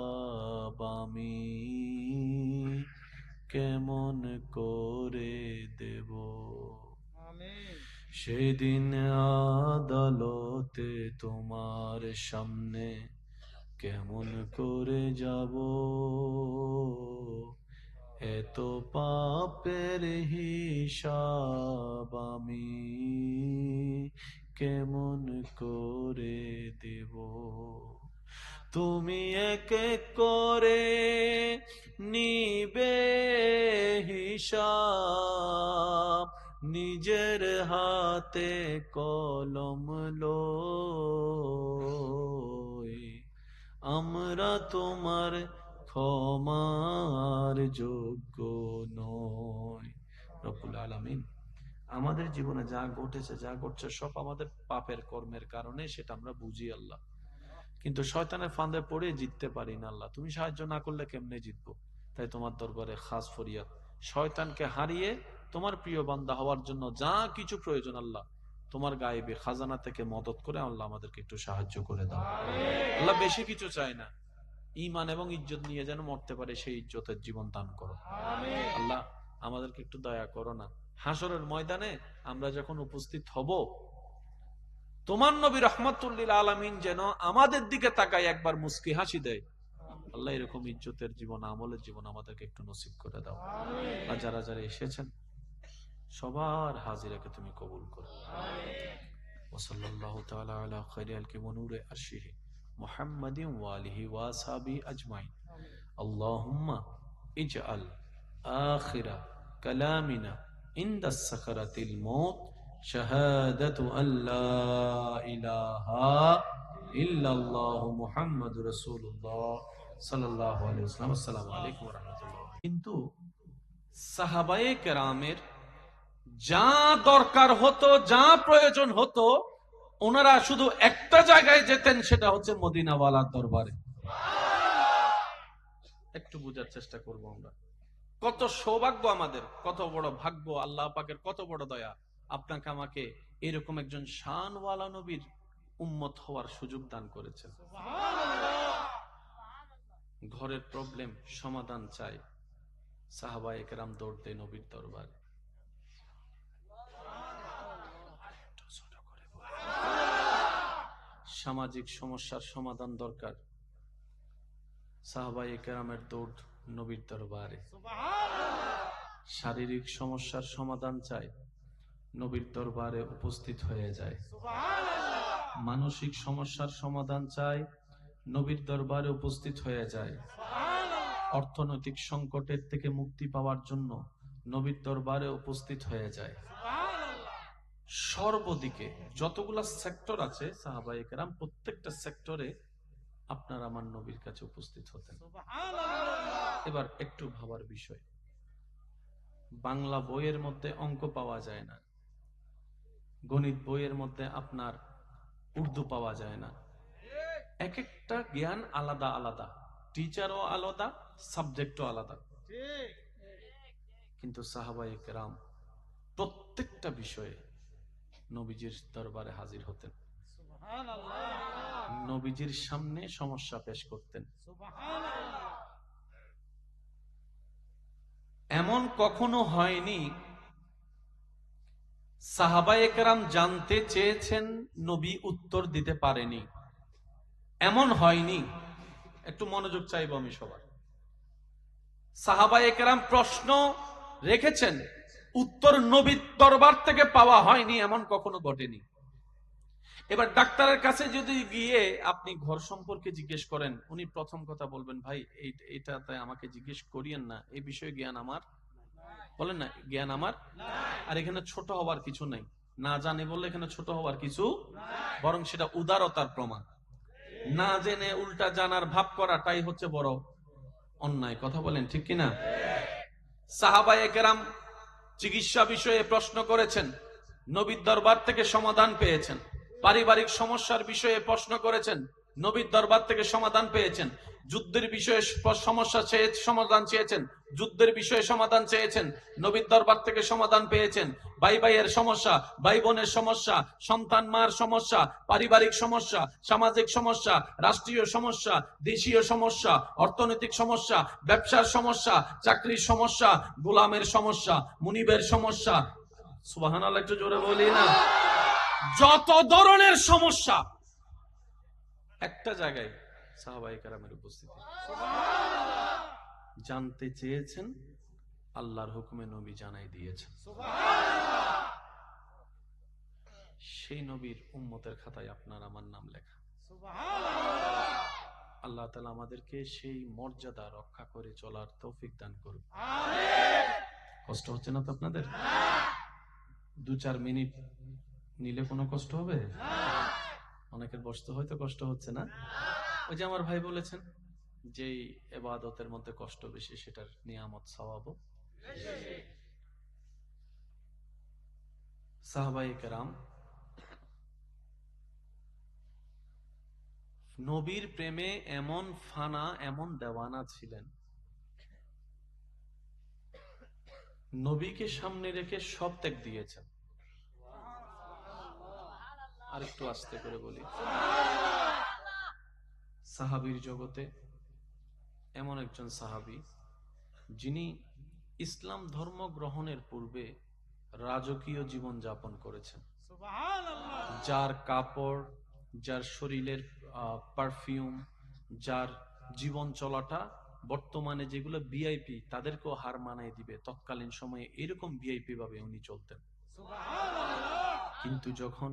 আমি কেমন করে দেব। সেদিন আদালতে তোমার সামনে কেমন করে যাব, এত পাপের হিসাব আমি কেমন করে দেব। তুমি এক এক করে নিবে হিসাব, নিজের হাতে কলম লই, আমরা তোমার ক্ষমার যোগ্য নই। রব্বুল আলামিন, আমাদের জীবনে যা ঘটেছে যা ঘটছে সব আমাদের পাপের কর্মের কারণে, সেটা আমরা বুঝি আল্লাহ, কিন্তু শয়তানের ফাঁদে পড়ে জিততে পারি না আল্লাহ। তুমি সাহায্য না করলে কেমনে জিতবো? তাই তোমার দরবারে খাস ফরিয়াদ, শয়তানকে হারিয়ে তোমার প্রিয় বান্দা হওয়ার জন্য যা কিছু প্রয়োজন আল্লাহ, তোমার গায়েবে খাজানা থেকে মদত করে আল্লাহ আমাদেরকে একটু সাহায্য করে দাও আল্লাহ। বেশি কিছু চাই না, ঈমান এবং ইজ্জত নিয়ে যেন মরতে পারে, সেই ইজ্জতের জীবন দান করো আল্লাহ। আমাদেরকে একটু দয়া করো না, হাসরের ময়দানে আমরা যখন উপস্থিত হব, তোমার নবী রাহমাতুল লিল আলামিন যেন আমাদের দিকে তাকায় একবার মুস্কি হাসি দেয় আল্লাহ। এরকম ইজ্জতের জীবন, আমলের জীবন আমাদেরকে একটু নসিব করে দাও। আর যারা যারা এসেছেন সবার হাজিরাকে তুমি কবুল করো। ওয়া সাল্লাল্লাহু তাআলা আলা খায়রিল ওয়া নূরে আরশিহি মুহাম্মাদিন ওয়া আলিহি ওয়া আসহাবিহি আজমাইন। আল্লাহুম্মা ইজআল আখিরা কালামিনা ইনদাস সাকারাতিল মাউত শাহাদাতু আল্লা ইলাহা ইল্লাল্লাহু মুহাম্মাদুর রাসূলুল্লাহ সাল্লাল্লাহু আলাইহি ওয়াসাল্লাম। আসসালামু আলাইকুম ওয়া রাহমাতুল্লাহ। কিন্তু সাহাবায়ে কেরামের যা দরকার হতো, যা প্রয়োজন হতো, ওনারা শুধু একটা জায়গায় যেতেন, সেটা হচ্ছে মদিনাওয়ালার দরবারে। একটু বোঝার চেষ্টা করবো আমরা। কত সৌভাগ্য আমাদের, কত বড় ভাগ্য, আল্লাহ পাকের কত বড় দয়া, আপনাকে আমাকে এরকম একজন শানওয়ালা নবীর উম্মত হওয়ার সুযোগ দান করেছেন। ঘরের প্রবলেম সমাধান চাই, সাহাবায়ে কেরাম দৌড় দেয় নবীর দরবারে। সামাজিক সমস্যার সমাধান দরকার, সাহাবায়ে কেরামের দৌড় নবীর দরবারে। শারীরিক সমস্যার সমাধান চাই, নবীর দরবারে উপস্থিত হয়ে যায়। মানসিক সমস্যার সমাধান চাই, নবীর দরবারে উপস্থিত হয়ে যায়। অর্থনৈতিক সংকটের থেকে মুক্তি পাওয়ার জন্য নবীর দরবারে উপস্থিত হয়ে যায়। সর্বদিকে যতগুলা সেক্টর আছে সাহাবায়ে কেরাম প্রত্যেকটা সেক্টরে আপনার আমার নবীর কাছে উপস্থিত হতেন। এবার একটু ভাবার বিষয়, বাংলা বইয়ের মধ্যে অঙ্ক পাওয়া যায় না, গণিত বইয়ের মধ্যে আপনার উর্দু পাওয়া যায় না, এক একটা জ্ঞান আলাদা আলাদা, টিচারও আলাদা, সাবজেক্টও আলাদা, কিন্তু সাহাবায়ে কেরাম প্রত্যেকটা বিষয়ে নবীজির দরবারে হাজির হতেন, নবীজির সামনে সমস্যা পেশ করতেন। এমন কখনো হয়নি সাহাবায়ে কেরাম জানতে চেয়েছেন নবী উত্তর দিতে পারেনি, এমন হয়নি। একটু মনোযোগ চাইবো আমি সবার। সাহাবায়ে কেরাম প্রশ্ন রেখেছেন, উত্তর নবীর দরবার থেকে পাওয়া হয়নি, এমন কখনো ঘটেনি। এবার ডাক্তারের কাছে যদি গিয়ে আপনি ঘর সম্পর্কে জিজ্ঞেস করেন, উনি প্রথম কথা বলবেন, ভাই এইটাতে আমাকে জিজ্ঞেস করিয়েন না, এই বিষয়ে জ্ঞান আমার, বলেন না, জ্ঞান আমার। আর এখানে ছোট হওয়ার কিছু নাই, না জানে বললে এখানে ছোট হওয়ার কিছু, বরং সেটা উদারতার প্রমাণ। না জেনে উল্টা জানার ভাব করাটাই হচ্ছে বড় অন্যায়। কথা বলেন ঠিক কিনা? সাহাবায়ে কেরাম চিকিৎসা বিষয়ে প্রশ্ন করেছেন, নবীর দরবার থেকে সমাধান পেয়েছেন। পারিবারিক সমস্যার বিষয়ে প্রশ্ন করেছেন, নবীর দরবার থেকে সমাধান পেয়েছেন। যুদ্ধের বিষয়ে সমস্যা সমাধান চেয়েছেন, যুদ্ধের বিষয়ে সমাধান চেয়েছেন, নবীর দরবার থেকে সমাধান পেয়েছেন। ভাই ভাইয়ের সমস্যা, ভাই বোনের সমস্যা, সন্তান মার সমস্যা, পারিবারিক সমস্যা, সামাজিক সমস্যা, রাষ্ট্রীয় সমস্যা, দেশীয় সমস্যা, অর্থনৈতিক সমস্যা, ব্যবসার সমস্যা, চাকরির সমস্যা, গোলামের সমস্যা, মুনিবের সমস্যা, সুবহানাল্লাহ একটু জোরে বলি না, যত ধরনের সমস্যা একটা জায়গায় সাহাবায়ে কেরামের উপস্থিতি। জানতে চেয়েছেন, আল্লাহর হুকুমে নবী জানাই দিয়েছেন। সেই নবীর উম্মতের খাতায় আপনার আমার নাম লেখা। আল্লাহ তাআলা আমাদেরকে সেই মর্যাদা রক্ষা করে চলার তৌফিক দান করুন। কষ্ট হচ্ছে না তো আপনাদের? 2-4 মিনিট নিলে কোনো কষ্ট হবে? অনেকের বসতে হয়তো কষ্ট হচ্ছে না। ওই যে আমার ভাই বলেছেন, যেই ইবাদতের মধ্যে কষ্ট বেশি সেটার নিয়ামত সওয়াবও বেশি। সাহাবায়ে কেরাম নবীর প্রেমে এমন ফানা, এমন দেওয়ানা ছিলেন, নবীকে সামনে রেখে সব ত্যাগ দিয়েছেন। আর একটু আস্তে করে বলি, সাহাবীর জগতে এমন একজন সাহাবী যিনি ইসলাম ধর্ম গ্রহণের পূর্বে রাজকীয় জীবন যাপন করেছেন, যার কাপড়, যার শরীরের পারফিউম, যার জীবন চলাটা বর্তমানে যেগুলো ভিআইপি তাদেরকেও হার মানায় দিবে, তৎকালীন সময়ে এরকম ভিআইপি ভাবে উনি চলতেন। কিন্তু যখন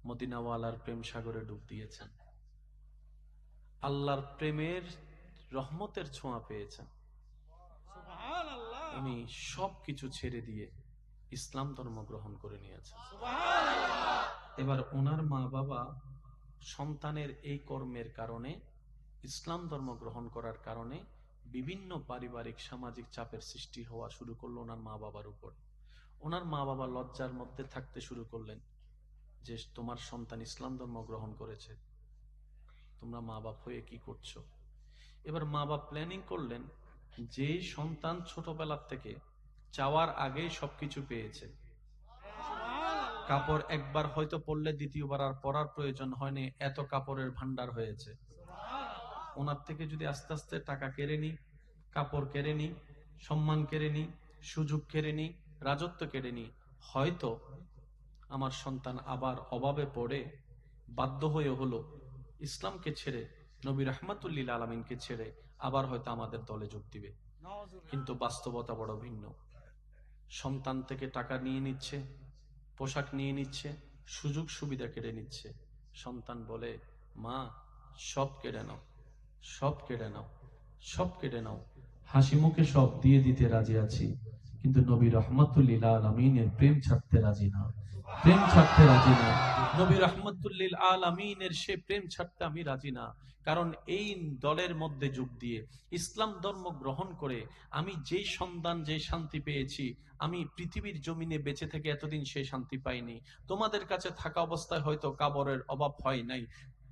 মদিনাওয়ালার প্রেম সাগরে ডুব দিয়েছেন, আল্লাহর প্রেমের রহমতের ছোঁয়া পেয়েছেন, উনি সবকিছু ছেড়ে দিয়ে ইসলাম ধর্ম গ্রহণ করে নিয়েছেন। এবার ওনার মা বাবা সন্তানের এই কর্মের কারণে, ইসলাম ধর্ম গ্রহণ করার কারণে বিভিন্ন পারিবারিক সামাজিক চাপের সৃষ্টি হওয়া শুরু করলো ওনার মা বাবার উপর। ওনার মা বাবা লজ্জার মধ্যে থাকতে শুরু করলেন যে তোমার সন্তান ইসলাম ধর্ম গ্রহণ করেছে, তোমরা মা বাপ হয়ে কি করছো? এবার মা বাপ প্ল্যানিং করলেন, যে সন্তান ছোটবেলার থেকে চাওয়ার আগেই সবকিছু পেয়েছে, কাপড় একবার হয়তো পরলে দ্বিতীয়বার আর পরার প্রয়োজন হয়নি, এত কাপড়ের ভান্ডার হয়েছে, ওনার থেকে যদি আস্তে আস্তে টাকা কেড়ে নি, কাপড় কেড়ে নি, সম্মান কেড়ে নি, সুযোগ কেড়ে নি, রাজত্ব কেড়ে নি, হয়তো আমার সন্তান আবার অভাবে পড়ে বাধ্য হয়ে হলো ইসলামকে ছেড়ে, নবী রাহমাতুল লিল আলামিনকে ছেড়ে আবার হয়তো আমাদের দলে যোগ দিবে। কিন্তু বাস্তবতা বড় ভিন্ন। সন্তান থেকে টাকা নিয়ে নিচ্ছে, পোশাক নিয়ে নিচ্ছে, সুযোগ সুবিধা কেড়ে নিচ্ছে। সন্তান বলে, মা সব কেড়ে নাও, সব কেড়ে নাও, সব কেড়ে নাও, হাসি মুখে সব দিয়ে দিতে রাজি আছি, কিন্তু নবী রাহমাতুল লিল আলামিনের প্রেম ছাড়তে রাজি না, প্রেম ছাড়তে রাজি না। নবী রাহমাতুল লিল আলামিনের সে প্রেম ছাড়তে আমি রাজি না। কারণ এই দলের মধ্যে যোগ দিয়ে ইসলাম ধর্ম গ্রহণ করে আমি যেই সন্ধান, যে শান্তি পেয়েছি, আমি পৃথিবীর জমিনে বেঁচে থেকে এতদিন সেই শান্তি পাইনি। তোমাদের কাছে থাকা অবস্থায় হয়তো কাপড়ের অভাব হয় নাই,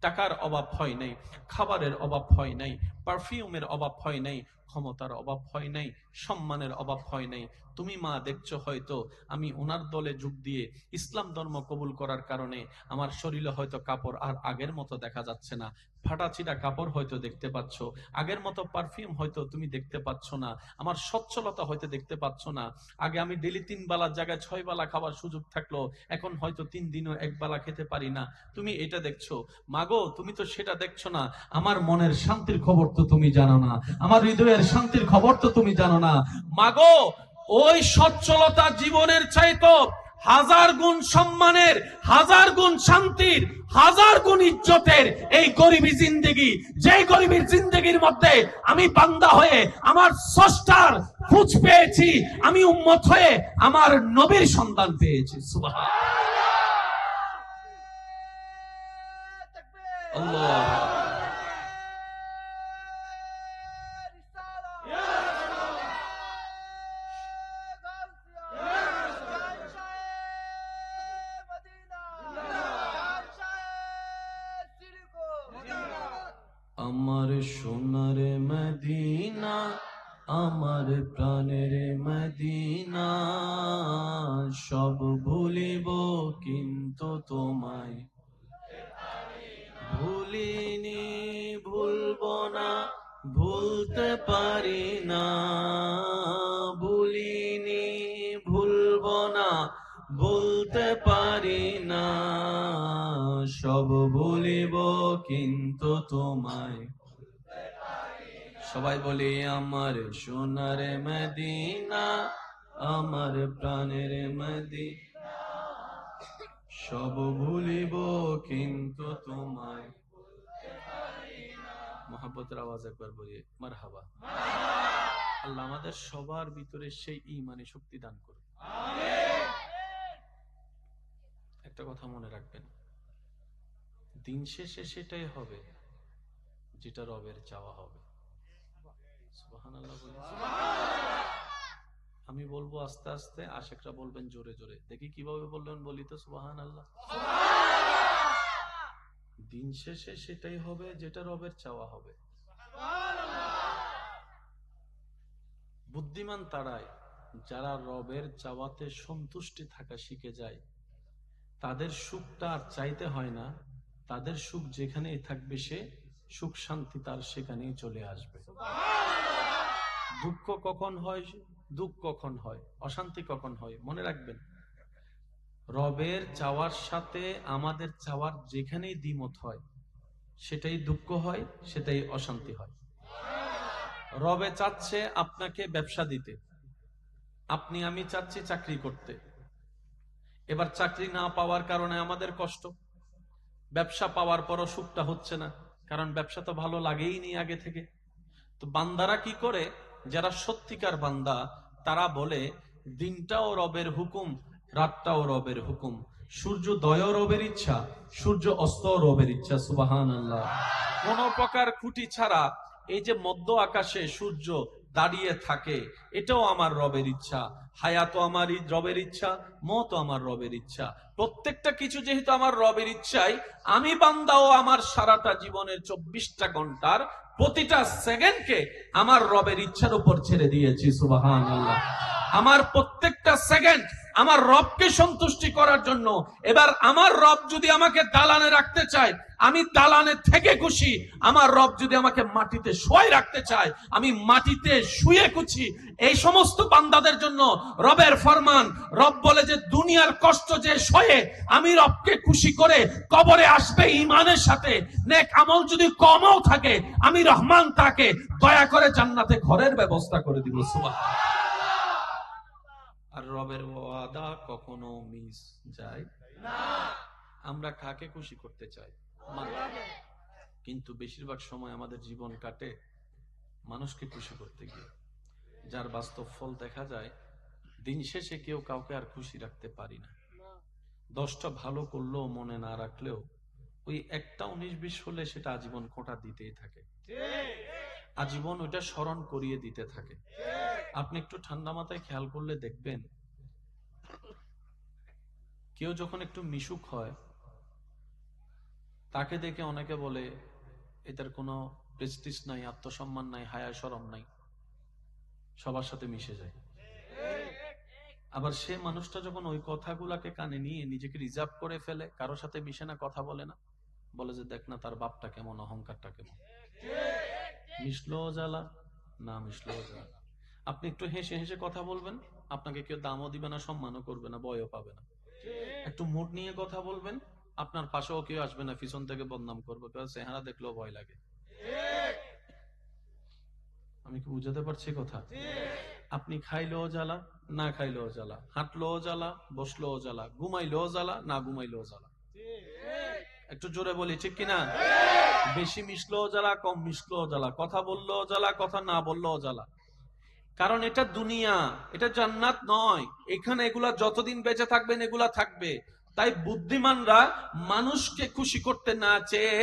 টাকার অভাব হয় নাই, খাবারের অভাব হয় নাই, পারফিউমের অভাব হয় নাই, ক্ষমতার অভাব হয় নাই, সম্মানের অভাব হয় নাই। তুমি মা দেখছো হয়তো আমি ওনার দলে যোগ দিয়ে ইসলাম ধর্ম কবুল করার কারণে আমার শরীরে হয়তো কাপড় আর আগের মতো দেখা যাচ্ছে না, ফাটাছিটা কাপড় হয়তো দেখতে পাচ্ছ, আগের মতো পারফিউম হয়তো তুমি দেখতে পাচ্ছ না, আমার সচ্ছলতা হয়তো দেখতে পাচ্ছ না। আগে আমি ডেলি 3 বেলার জায়গায় 6 বেলা খাবার সুযোগ থাকলো, এখন হয়তো 3 দিনও 1 বেলা খেতে পারি না। তুমি এটা দেখছো। মাগো তুমি তো সেটা দেখছো না, আমার মনের শান্তির খবর তো তুমি জানো না, আমার হৃদয়ের শান্তির খবর তো তুমি জানো না। মাগো ওই সচ্ছলতা জীবনের চাইতো 1000 গুণ সম্মানের, 1000 গুণ শান্তির, 1000 গুণ ইজ্জতের এই গরিবী জিন্দেগি, যে গরিবীর জিন্দেগির মধ্যে আমি বান্দা হয়ে আমার স্রষ্টার খোঁজ পেয়েছি, আমি উম্মত হয়ে আমার নবীর সন্তান পেয়েছি। সুবহানাল্লাহ। আল্লাহ আমার সোনার মদিনা, আমার প্রাণের মদিনা, সব ভুলিব কিন্তু তোমায় ভুলিনি, ভুলবো না, ভুলতে পারি না, ভুলিনি, ভুলবো না, ভুলতে পারি না, সব ভুলিব কিন্তু তোমায়। সবাই বলি আমার সোনার মদিনা, আমার প্রাণের মদিনা, সব ভুলিব কিন্তু তোমায়। মোহাব্বতের আওয়াজ একবার বলি মারহাবা। আল্লাহ আমাদের সবার ভিতরে সেই ঈমানি শক্তি দান করুন। একটা কথা মনে রাখবেন, দিন শেষে সেটাই হবে যেটা রবের চাওয়া হবে। সুবহানাল্লাহ বলি। আমি বলবো আস্তে আস্তে, আশেকরা বলবেন জোরে জোরে, দেখি কিভাবে বললেন, বলি তো সুবহানাল্লাহ। দিন শেষে সেটাই হবে যেটা রবের চাওয়া হবে। বুদ্ধিমান তারাই যারা রবের চাওয়াতে সন্তুষ্টি থাকা শিখে যায়। তাদের সুখটা আর চাইতে হয় না, তাদের সুখ যেখানেই থাকবে সে সুখ শান্তি তার সেখানেই চলে আসবে। দুঃখ কখন হয়, দুঃখ কখন হয়, অশান্তি কখন হয়, মনে রাখবেন রবের চাওয়ার সাথে আমাদের চাওয়ার যেখানেই দ্বিমত হয় সেটাই দুঃখ হয়, সেটাই অশান্তি হয়। রবে চাচ্ছে আপনাকে ব্যবসা দিতে, আপনি আমি চাচ্ছি চাকরি করতে। এবার চাকরি না পাওয়ার কারণে আমাদের কষ্ট, ব্যবসা পাওয়ার পরও সুখটা হচ্ছে না, কারণ ব্যবসা তো ভালো লাগেই নি আগে থেকে। তো বান্দারা কি করে, যারা সত্যিকার বান্দা তারা বলে দিনটাও রবের হুকুম, রাতটাও রবের হুকুম, সূর্যোদয়ও রবের ইচ্ছা, সূর্য অস্তও রবের ইচ্ছা। সুবহানাল্লাহ। কোন প্রকার খুঁটি ছাড়া এই যে মধ্য আকাশে সূর্য দাঁড়িয়ে থাকে, এটাও আমার রবের ইচ্ছা। হায়াতও আমার রবের ইচ্ছা, মওতও আমার রবের ইচ্ছা। প্রত্যেকটা কিছু যেহেতু আমার রবের ইচ্ছাই, আমি বান্দাও আমার সারাটা জীবনের 24টা ঘন্টার প্রতিটা সেকেন্ডকে আমার রবের ইচ্ছার উপর ছেড়ে দিয়েছি। সুবহানাল্লাহ। আমার প্রত্যেকটা সেকেন্ড আমার রবকে সন্তুষ্টি করার জন্য। এবার আমার রব যদি আমাকে দালানে রাখতে চায়, আমি দালানে থেকে খুশি। আমার রব যদি আমাকে মাটিতে শুয়ে রাখতে চায়, আমি মাটিতে শুয়ে খুশি। এই সমস্ত বান্দাদের জন্য রবের ফরমান, রব বলে যে দুনিয়ার কষ্ট যে সয়ে আমি রবকে খুশি করে কবরে আসবে ঈমানের সাথে। নেক আমল যদি কমও থাকে, আমি রহমান তাকে দয়া করে জান্নাতে ঘরের ব্যবস্থা করে দিব। সুবহানাল্লাহ। আর রবের ওয়াদা কখনো মিস যায় না। আমরা কাকে খুশি করতে চাই? কিন্তু বেশিরভাগ সময় আমাদের জীবন কাটে মানুষকে খুশি করতে গিয়ে, যার বাস্তব ফল দেখা যায় দিন শেষে কেউ কাউকে আর খুশি রাখতে পারি না। 10টা ভালো করলেও মনে না রাখলেও ওই একটা 19-20 হলে সেটা আজীবন খোঁটা দিতেই থাকে, আজীবন ওইটা স্মরণ করিয়ে দিতে থাকে। আপনি একটু ঠান্ডা মাথায় খেয়াল করলে দেখবেন, কেউ যখন একটু মিশুক হয় তাকে দেখে অনেকে বলে এটার কোনো প্রেস্টিজ নাই, আত্মসম্মান নাই, হায়া শরম নাই, সবার সাথে মিশে যায়। আবার সে মানুষটা যখন ওই কথাগুলাকে কানে নিয়ে নিজেকে রিজার্ভ করে ফেলে, কারোর সাথে মিশে না, কথা বলে না, বলে যে দেখ না তার বাপটা কেমন, অহংকারটা কেমন, মিশলো জ্বালা, না মিশলো জ্বালা। আপনি একটু হেসে হেসে কথা বলবেন, আপনাকে কেউ দামও দিবে না, সম্মানও করবে না, ভয়ও পাবে না। একটু মুড নিয়ে কথা বলবেন, আপনার পাশেও কেউ আসবে না, পিছন থেকে বদনাম করবে, চেহারা দেখলেও ভয় লাগে। আমি কি বুঝাতে পারছি কথা? আপনি খাইলেও জ্বালা, না খাইলেও জ্বালা, হাঁটলেও জ্বালা, বসলেও জ্বালা, ঘুমাইলেও জ্বালা, না ঘুমাইলেও জ্বালা। একটু জোরে বলি ঠিক কিনা? বেশি মিশলেও জ্বালা, কম মিশলেও জ্বালা, কথা বললেও জ্বালা, কথা না বললেও জ্বালা। কারণ এটা দুনিয়া, এটা জান্নাত নয়। এখানে এগুলা যতদিন বেঁচে থাকবেন এগুলা থাকবে। তাই বুদ্ধিমানরা মানুষকে খুশি করতে না চেয়ে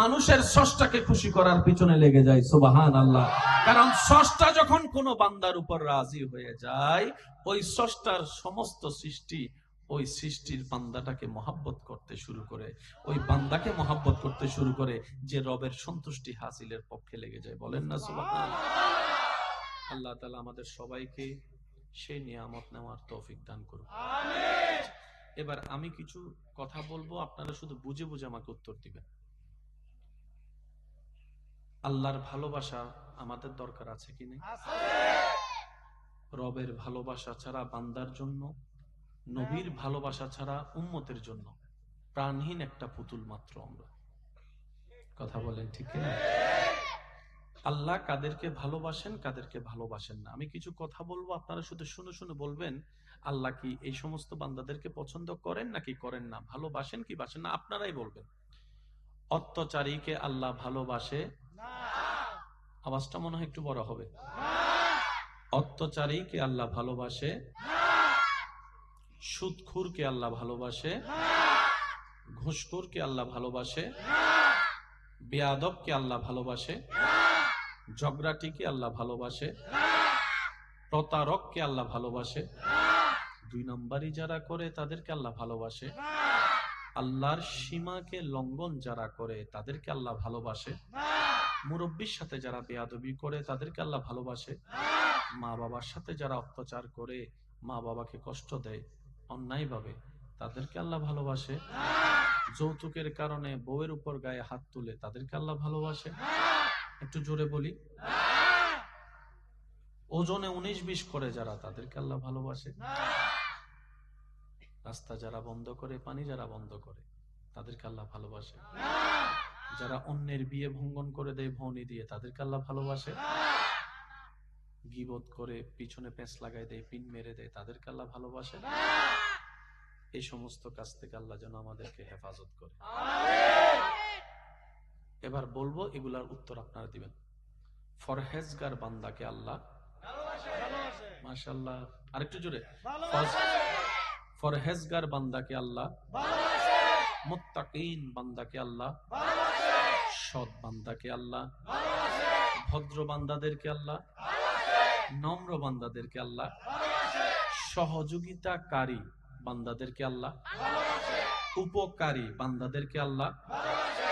মানুষের স্রষ্টাকে খুশি করার পিছনে লেগে যায়। সুবহানাল্লাহ। কারণ স্রষ্টা যখন কোনো বান্দার উপর রাজি হয়ে যায়, ওই স্রষ্টার সমস্ত সৃষ্টি ওই সৃষ্টির বান্দাটাকে মহাব্বত করতে শুরু করে, ওই বান্দাকে মহাব্বত করতে শুরু করে, যে রবের সন্তুষ্টি হাসিলের পক্ষে লেগে যায়। বলেন না সুবহানাল্লাহ। আল্লাহ তাআলা আমাদের সবাইকে সেই নিয়ামত নেওয়ার তৌফিক দান করুন। আমিন। এবার আমি কিছু কথা বলবো, আপনারা শুধু বুঝে বুঝে আমাকে উত্তর দিবেন। আল্লাহর ভালোবাসা আমাদের দরকার আছে কি নেই? আছে। রবের ভালোবাসা ছাড়া বান্দার জন্য, নবীর ভালোবাসা ছাড়া উম্মতের জন্য প্রাণহীন একটা পুতুল মাত্র আমরা। কথা বলেন ঠিক কিনা? আল্লাহ কাদেরকে ভালোবাসেন, কাদেরকে ভালোবাসেন না। আমি কিছু কথা বলবো, আপনারা শুধু শুনে শুনে বলবেন আল্লাহ কি এই সমস্ত বান্দাদেরকে পছন্দ করেন নাকি করেন না, ভালোবাসেন কি বাসেন না, আপনারাই বলবেন। অত্যাচারীকে আল্লাহ ভালোবাসে না। আওয়াজটা মনে হয় একটু বড় হবে। অত্যাচারীকে আল্লাহ ভালোবাসে না। সুদখোরকে আল্লাহ ভালোবাসে না। ঘুষখোরকে আল্লাহ ভালোবাসে না। বেয়াদবকে আল্লাহ ভালোবাসে না। ঝগড়াটিকে আল্লাহ ভালোবাসে না। প্রতারককে আল্লাহ ভালোবাসে না। 2 নম্বরই যারা করে তাদেরকে আল্লাহ ভালোবাসে না। আল্লাহর সীমাকে লঙ্ঘন যারা করে তাদেরকে আল্লাহ ভালোবাসে না। মুরব্বির সাথে যারা বেয়াদবি করে তাদেরকে আল্লাহ ভালোবাসে না। মা বাবার সাথে যারা অত্যাচার করে, মা বাবাকে কষ্ট দেয় অন্যায়ভাবে, তাদেরকে আল্লাহ ভালোবাসে না। যৌতুকের কারণে বউয়ের উপর গায়ে হাত তুলে তাদেরকে আল্লাহ ভালোবাসে না। একটু জোরে বলি। ওজনে 19-20 করে যারা, তাদেরকে আল্লাহ ভালোবাসে না। রাস্তা যারা বন্ধ করে, পানি যারা বন্ধ করে, তাদেরকে আল্লাহ ভালোবাসে না। যারা অন্যের বিয়ে ভঙ্গন করে দেয় ভৌনি দিয়ে, তাদেরকে আল্লাহ ভালোবাসে না। গীবত করে পিছনে পেঁচ লাগাই দেয়, পিন মেরে দেয়, তাদেরকে আল্লাহ ভালোবাসে না। এই সমস্ত কাজ থেকে আল্লাহ যেন আমাদেরকে হেফাজত করে। এবার বলবো, এগুলার উত্তর আপনারা দিবেন। ফরহেজগার বান্দাকে আল্লাহ ভালোবাসে। মাশাআল্লাহ, আরেকটু জোরে। ফরহেজগার বান্দাকে আল্লাহ ভালোবাসে। মুত্তাকিন বান্দাকে আল্লাহ ভালোবাসে। সৎ বান্দাকে আল্লাহ ভালোবাসে। ভদ্র বান্দাদেরকে আল্লাহ ভালোবাসে। নম্র বান্দাদেরকে আল্লাহ ভালোবাসে। সহযোগিতাকারী বান্দাদেরকে আল্লাহ ভালোবাসে। উপকারী বান্দাদেরকে আল্লাহ ভালোবাসে।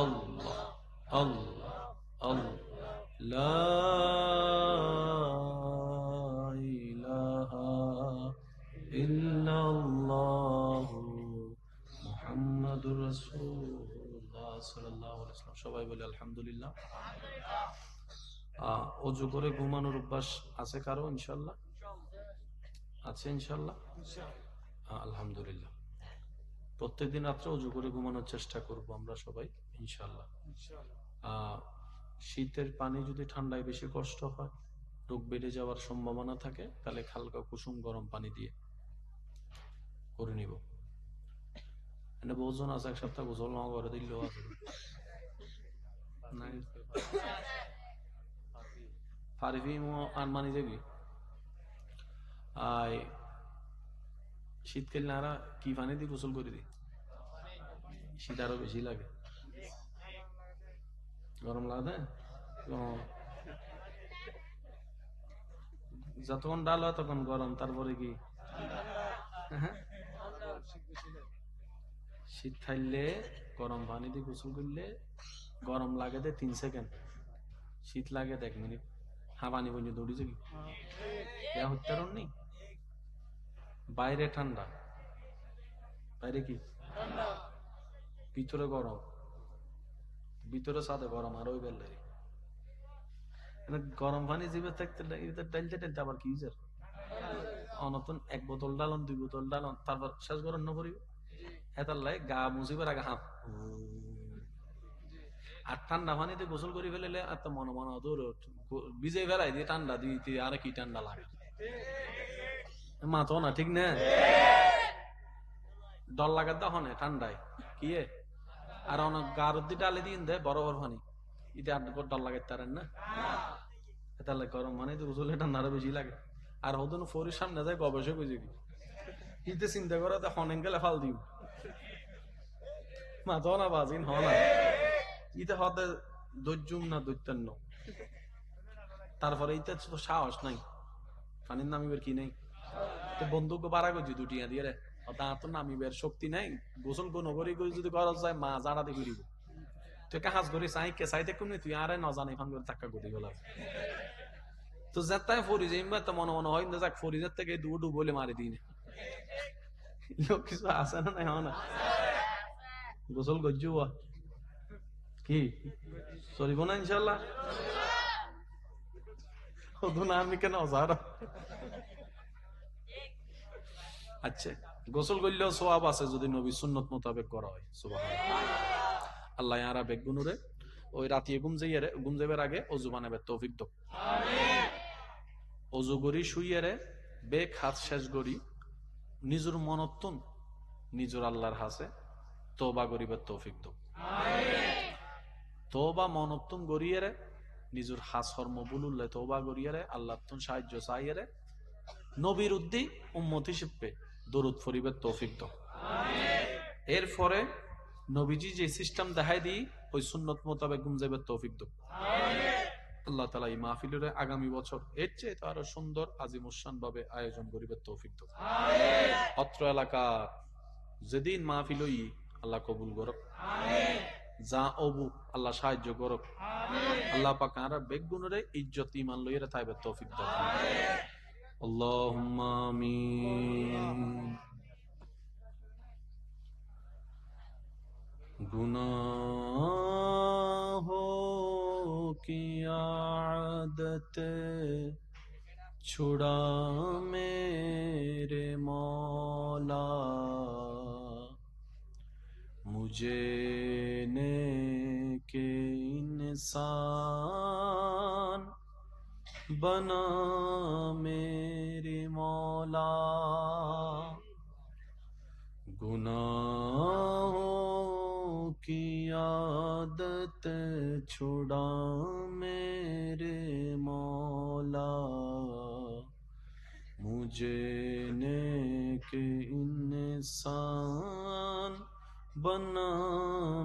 আল্লাহ আল্লাহ আল্লাহ লা ইলাহা ইল্লাল্লাহু মুহাম্মাদুর রাসূলুল্লাহ সাল্লাল্লাহু আলাইহি ওয়াসাল্লাম। সবাই বলে আলহামদুলিল্লাহ। অজু করে ঘুমানোর অভ্যাস আছে কারো? ইনশাআল্লাহ আছে, ইনশাআল্লাহ। আলহামদুলিল্লাহ। প্রত্যেকদিন রাত্রে অজু করে ঘুমানোর চেষ্টা করব আমরা সবাই ইনশাআল্লাহ। শীতের পানি যদি ঠান্ডায় বেশি কষ্ট হয়, রোগ বেড়ে যাওয়ার সম্ভাবনা থাকে, তাহলে হালকা কুসুম গরম পানি দিয়ে করে নিব। এনে বহুজন আছে এক সপ্তাহ গোসল না করে দিলেও আছে মানি যাবি। শীতকাল নারা কি পানি দিয়ে গোসল করে দি? শীত আরো বেশি লাগে, গরম লাগে। যতক্ষণ ডাল হয় তখন গরম, তারপরে কি শীত থাকলে গরম পানি দিয়ে গোসল করলে গরম লাগে 3 সেকেন্ড, শীত লাগে 1 মিনিট। পানি পর্যন্ত দৌড়িছে কি হত্যা নেই। বাইরে ঠান্ডা, বাইরে কি ভিতরে গরম, ভিতরে সাথে গরম আর ওই বেলা গরম পানি জিভে থাকতে টাইলতে টাইলতে আবার কি অনতন 1 বোতল ডালন 2 বোতল ডালন, তারপর শেষ গরম না পড়িব এটার লাই গা মুছিবার আগে হাঁপ। আর ঠান্ডা পানিতে গোসল করে ফেলে এত মনে মনে ভিজে ফেলাই দিয়ে ঠান্ডা দিতে আর কি ঠান্ডা লাগে মাথো না, ঠিক না? ডর লাগে তখন ঠান্ডায় কি আর অনেক গারদি ডালে দিন দেয় বরফ পানি, ইতে আর ডর লাগে তারেন না। এটা গরম মানে তো গোসলে ঠান্ডা আরো বেশি লাগে। আর হদন ফরির সামনে যায় গবেষক হয়ে যাবি, ইতে চিন্তা করে হনেন গেলে ফাল দিব মাথো না বাজিন হ না, ইতে হতে দৈর্যম না দৈত্যান্ন। তারপরে ইতে তো সাহস নাই, পানির নামিবার কি নেই, বন্দুক বাড়া করছি 2 টিয়া দিয়ে রে, তার তো নামিবার শক্তি নাই। গোসল কোন নগরী করে যদি খরচ যায় মা জানাতে ফিরিব, তুই কাজ করি চাই কে চাইতে কোন তুই আরে ন জানি ফান করে চাক্কা গতি গেল। তো যেতাই ফরিজ তো মনে মনে হয় যাক ফরিজের থেকে ডুবো বলে মারি দিই কিছু আছে না নাই না গোসল গজ্জু কি চলিব না ইনশাল্লাহ। আমি কেন আচ্ছা, গোসল করলেও সোয়াব আছে যদি নবী সুন্নত মোতাবেক করা হয়। সুবহানাল্লাহ। আল্লাহ ইয়ারা বেগুনুরে ওই রাতে ঘুম যাইবার আগে অজু বানাবে তৌফিক দাও। আমিন। অজু করি শুইয়ারে বেক হাত শেষ করি নিজের মনত্তন নিজের আল্লাহর হাসে তওবা করিবার তৌফিক দাও। আমিন। তওবা মনত্তন করিয়ারে নিজের হাস কর্ম বুলুল্লে তওবা করিয়ারে আল্লাহ তুন সাহায্য চাইয়ারে নবীর উদ্দি উম্মত হিসেবে দরুদ ফরিবার তৌফিক দাও। আমিন। এরপরে নবীজি যে সিস্টেম দেখাই দিই ওই সুন্নত মোতাবেক ঘুম যাইবার তৌফিক দাও। আমিন। আল্লাহ তাআলা এই মাহফিলের আগামী বছর এর চেয়ে আরো সুন্দর আজিমুশান ভাবে আয়োজন করিবার তৌফিক দাও। আমিন। অত্র এলাকা যেদিন মাহফিল হই আল্লাহ কবুল করুক। আমিন। যা অবু আল্লাহ সাহায্য করুক। আমিন। আল্লাহ পাক আর বেগুনরে ইজ্জত ঈমান লইরা তাইবার তৌফিক দাও। আমিন। আল্লাহুম্মা আমিন। गुनाहों की आदत छुड़ा मेरे मौला, मुझे नेके इंसान बना मेरे मौला, गुनाहों की आदत छुड़ा मेरे मौला, मुझे नेक इंसान बना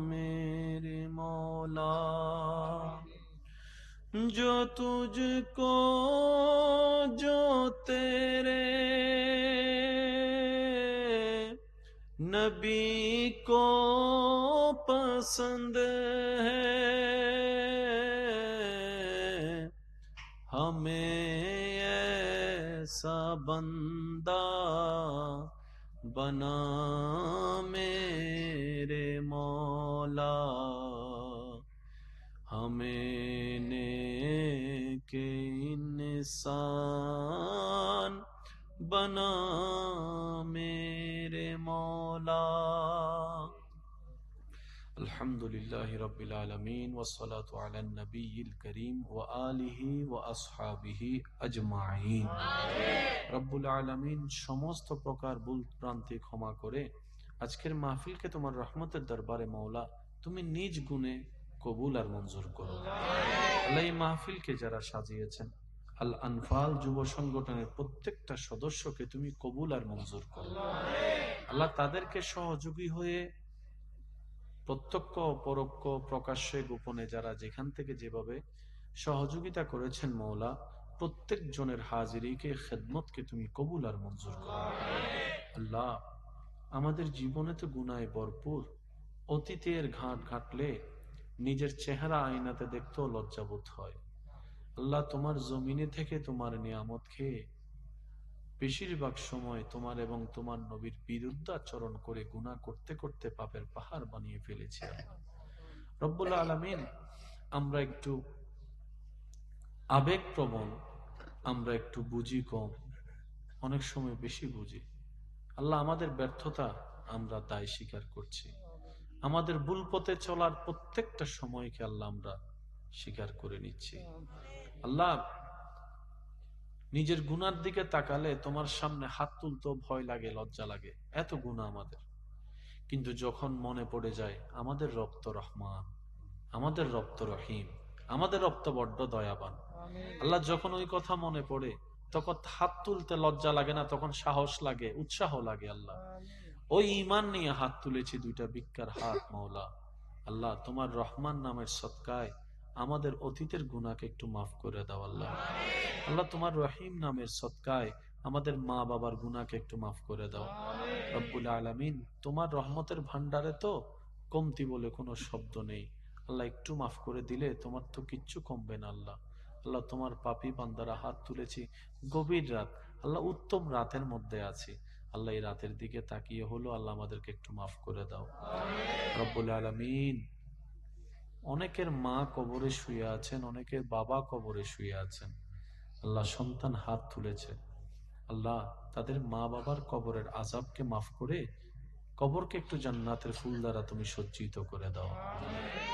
मेरे मौला, जो तुझको जो तेरे नबी को पसंद है हमें ऐसा बंदा बना मेरे मौला, हमें नेके इंसान बना मेरे मौला। अल्हम्दुलिल्लाहि रब्बिल आलमीन वस्सलातु अला नबिय्यिल करीम व आलिहि व असहाबिहि अजमाइन। রব্বুল আলামিন সমস্ত প্রকার ভুল ভ্রান্তি ক্ষমা করে আজকের মাহফিলকে তোমার রহমতের দরবারে মাওলা তুমি নিজ গুণে কবুল আর মঞ্জুর করো। আল্লাহ, এই মাহফিলকে যারা সাজিয়েছেন আল আনফাল যুব সংগঠনের প্রত্যেকটা সদস্যকে তুমি কবুল আর মঞ্জুর করো। আল্লাহ, তাদেরকে সহযোগী হয়ে প্রত্যক্ষ পরোক্ষ প্রকাশ্যে গোপনে যারা যেখান থেকে যেভাবে সহযোগিতা করেছেন মওলা, প্রত্যেক জনের হাজিরিকে খেদমতকে তুমি কবুল আর মঞ্জুর করো। আল্লাহ, আমাদের জীবনে তো গুনাহে ভরপুর, অতীতের ঘাট ঘাটলে নিজের চেহারা আয়নাতে দেখতেও লজ্জাবোধ হয়। আল্লাহ, তোমার জমিনে থেকে তোমার নিয়ামত খেয়ে বেশিরভাগ সময় তোমার এবং তোমার নবীর বিরুদ্ধাচরণ করে গুনাহ করতে করতে পাপের পাহাড় বানিয়ে ফেলেছি। রব্বুল আলামিন, আমরা একটু আবেগপ্রবণ, আমরা একটু বুঝি কম, অনেক সময় বেশি বুঝি। আল্লাহ, আমাদের ব্যর্থতা আমরা দায় স্বীকার করছি। আমাদের ভুল পথে চলার প্রত্যেকটা সময়কে আল্লাহ আমরা স্বীকার করে নিচ্ছি। আল্লাহ, নিজের গুনার দিকে তাকালে তোমার সামনে হাত তুলতেও ভয় লাগে, লজ্জা লাগে, এত গুনাহ আমাদের। কিন্তু যখন মনে পড়ে যায় আমাদের রব তো রহমান, আমাদের রব তো রহিম, আমাদের রব তো বড্ড দয়াবান, আল্লাহ, যখন ওই কথা মনে পড়ে তখন হাত তুলতে লজ্জা লাগে না, তখন সাহস লাগে, উৎসাহ লাগে। আল্লাহ, ওই ঈমান নিয়ে হাত তুলেছি, দুইটা ভিক্ষার হাত মাওলা। আল্লাহ, তোমার রহমান নামের সদকায় আমাদের অতীতের গুনাহকে একটু মাফ করে দাও। আল্লাহ, আল্লাহ, তোমার রহিম নামের সদকায় আমাদের মা বাবার গুনাহকে একটু মাফ করে দাও। রব্বুল আলামিন, তোমার রহমতের ভান্ডারে তো কমতি বলে কোনো শব্দ নেই। আল্লাহ, একটু মাফ করে দিলে তোমার তো কিচ্ছু কমবে না। আল্লাহ, আল্লাহ, তোমার পাপী বান্দারা হাত তুলেছি, গভীর রাত, আল্লাহ, উত্তম রাতের মধ্যে আছি। আল্লাহ, এই রাতের দিকে তাকিয়ে হলো, আল্লাহ, আমাদেরকে একটু মাফ করে দাও। রব্বুল আলামিন, অনেকের মা কবরে শুয়ে আছেন, অনেকের বাবা কবরে শুয়ে আছেন। আল্লাহ, সন্তান হাত তুলেছে, আল্লাহ, তাদের মা বাবার কবরের আযাবকে মাফ করে কবরকে একটু জান্নাতের ফুল দ্বারা তুমি সজ্জিত করে দাও।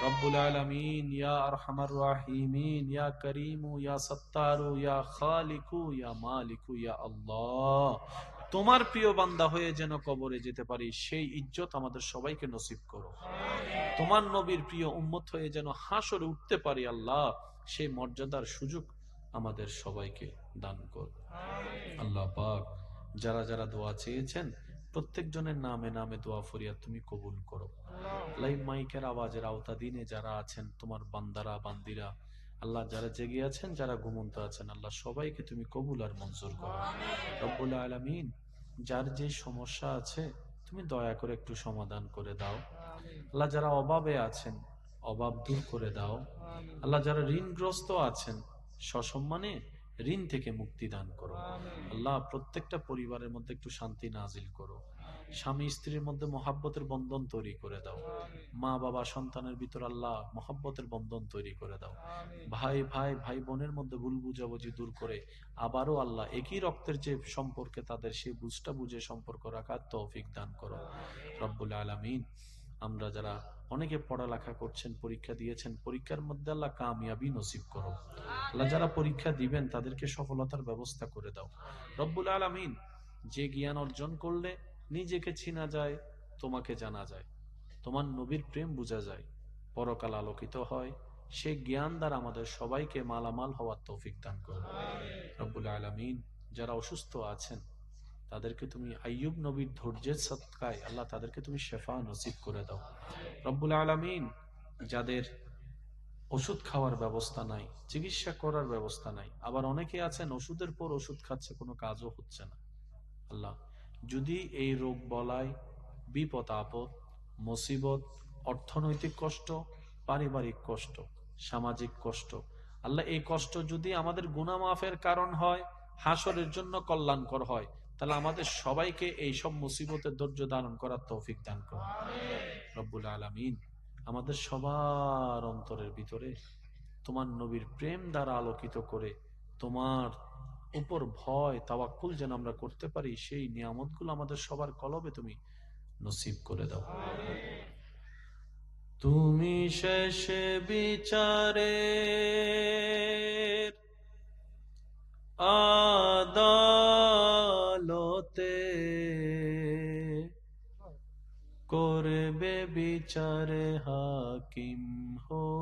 রব্বুল আলামিন, ইয়া আরহামার রাহিমিন, ইয়া করিমু, ইয়া সত্তারু, ইয়া খালিকু, ইয়া মালিকু, ইয়া আল্লাহ, তোমার প্রিয় বান্দা হয়ে যেন কবরে যেতে পারি সেই ইজ্জত আমাদের সবাইকে নসিব করো। তোমার নবীর প্রিয় উম্মত হয়ে যেন হাসরে উঠতে পারি, আল্লাহ, সেই মর্যাদার সুযোগ আমাদের সবাইকে দান কর। আল্লাহ পাক, যারা যারা দোয়া চেয়েছেন প্রত্যেক জনের নামে নামে দোয়া ফরিয়াদ তুমি কবুল করো। লাইভ মাইকের আওয়াজের আওতাধীনে যারা আছেন তোমার বান্দারা বান্দিরা, আল্লাহ, যারা জেগে আছেন, যারা ঘুমন্ত আছেন, আল্লাহ, সবাইকে তুমি কবুল আর মঞ্জুর করো। রব্বুল আলামিন, যার যে সমস্যা আছে তুমি দয়া করে একটু সমাধান করে দাও। আল্লাহ, যারা অভাবে আছেন অভাব দূর করে দাও। আল্লাহ, যারা ঋণগ্রস্ত আছেন সসম্মানে ঋণ থেকে মুক্তি দান করো। আল্লাহ, প্রত্যেকটা পরিবারের মধ্যে একটু শান্তি নাজিল করো। স্বামী স্ত্রীর মধ্যে মহাব্বতের বন্ধন তৈরি করে দাও। মা বাবা সন্তানের ভিতর আল্লাহ মহাব্বতের বন্ধন তৈরি করে দাও। ভাই ভাই ভাই বোনের মধ্যে ভুল বুঝাবুঝি দূর করে আবারও আল্লাহ একই রক্তের যে সম্পর্কে তাদের সেই বুঝটা বুঝে সম্পর্ক রাখার তৌফিক দান করো। রব্বুল আলামিন, আমরা যারা অনেকে পড়ালেখা করছেন, পরীক্ষা দিয়েছেন, পরীক্ষার মধ্যে আল্লাহ কামিয়াবি নসিব করো। আল্লাহ, যারা পরীক্ষা দিবেন তাদেরকে সফলতার ব্যবস্থা করে দাও। রব্বুল আলামিন, যে জ্ঞান অর্জন করলে নিজেকে চিনা যায়, তোমাকে জানা যায়, তোমার নবীর প্রেম বোঝা যায়, পরকাল আলোকিত হয়, সেই জ্ঞান দ্বারা আমাদের সবাইকে মালামাল হওয়ার তৌফিক দান করো। রব্বুল আলামিন, যারা অসুস্থ আছেন তাদেরকে তুমি আইয়ুব নবীর ধৈর্যের সদকায় আল্লাহ তাদেরকে তুমি শেফা নসিব করে দাও। রব্বুল আলামিন, যাদের ওষুধ খাওয়ার ব্যবস্থা নাই, চিকিৎসা করার ব্যবস্থা নাই, আবার অনেকে আছেন ওষুধের পর ওষুধ খাচ্ছে, কোনো কাজও হচ্ছে না। আল্লাহ, যদি এই রোগ বলায় বিপদ আপদ মুসিবত অর্থনৈতিক কষ্ট, পারিবারিক কষ্ট, সামাজিক কষ্ট। আল্লাহ এই কষ্ট যদি আমাদের গুনাহ মাফের কারণ হয়, হাসরের জন্য কল্যাণকর হয়, তাহলে আমাদের সবাইকে এই সব মুসিবতের ধৈর্য ধারণ করার তৌফিক দান করুন রব্বুল আলামিন। আমাদের সবার অন্তরের ভিতরে তোমার নবীর প্রেম দ্বারা আলোকিত করে তোমার উপর ভয় তাওয়াক্কুল যেন আমরা করতে পারি, সেই নিয়ামতগুলো আমাদের সবার কলবে তুমি নসিব করে দাও। তুমি শেষে বিচারের আদালতে করবে বিচারে হাকিম হই,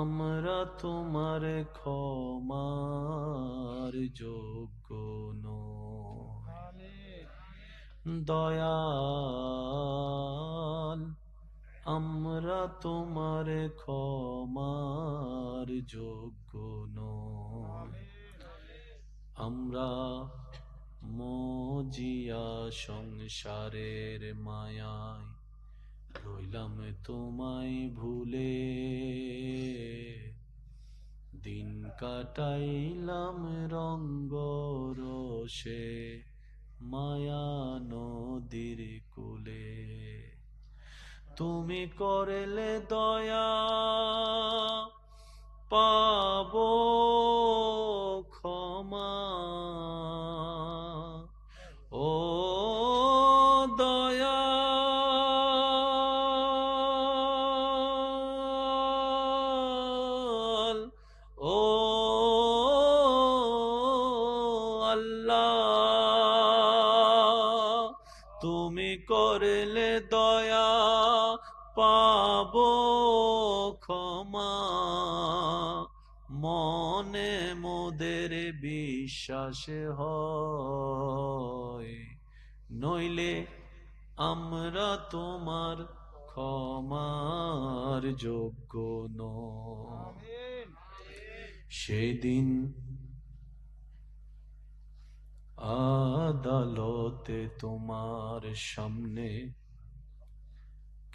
আমরা তোমার ক্ষমার যোগ্য নই। দয়াল, আমরা তোমার ক্ষমার যোগ্য নই। আমরা মজিয়া সংসারের মায়ায় রইলাম তোমায় ভুলে, দিন কাটাইলাম রঙ্গ রসে মায়া নদীর কূলে। তুমি করলে দয়া পাবো ক্ষমা, ও দয়াল, ও আল্লাহ, তুমি করলে দয়া পাবো ক্ষমা, মনে মোদের বিশ্বাস হয়, নইলে আমরা তোমার ক্ষমার যোগ্য নই। সেদিন আদালতে তোমার সামনে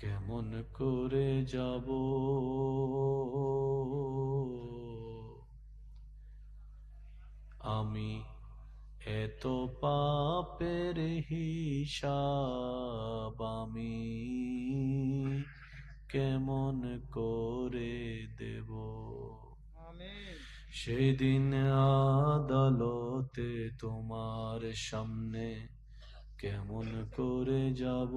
কেমন করে যাব, আমি এত পাপের হিসাব আমি কেমন করে দেব। সেদিন আদালতে তোমার সামনে কেমন করে যাব,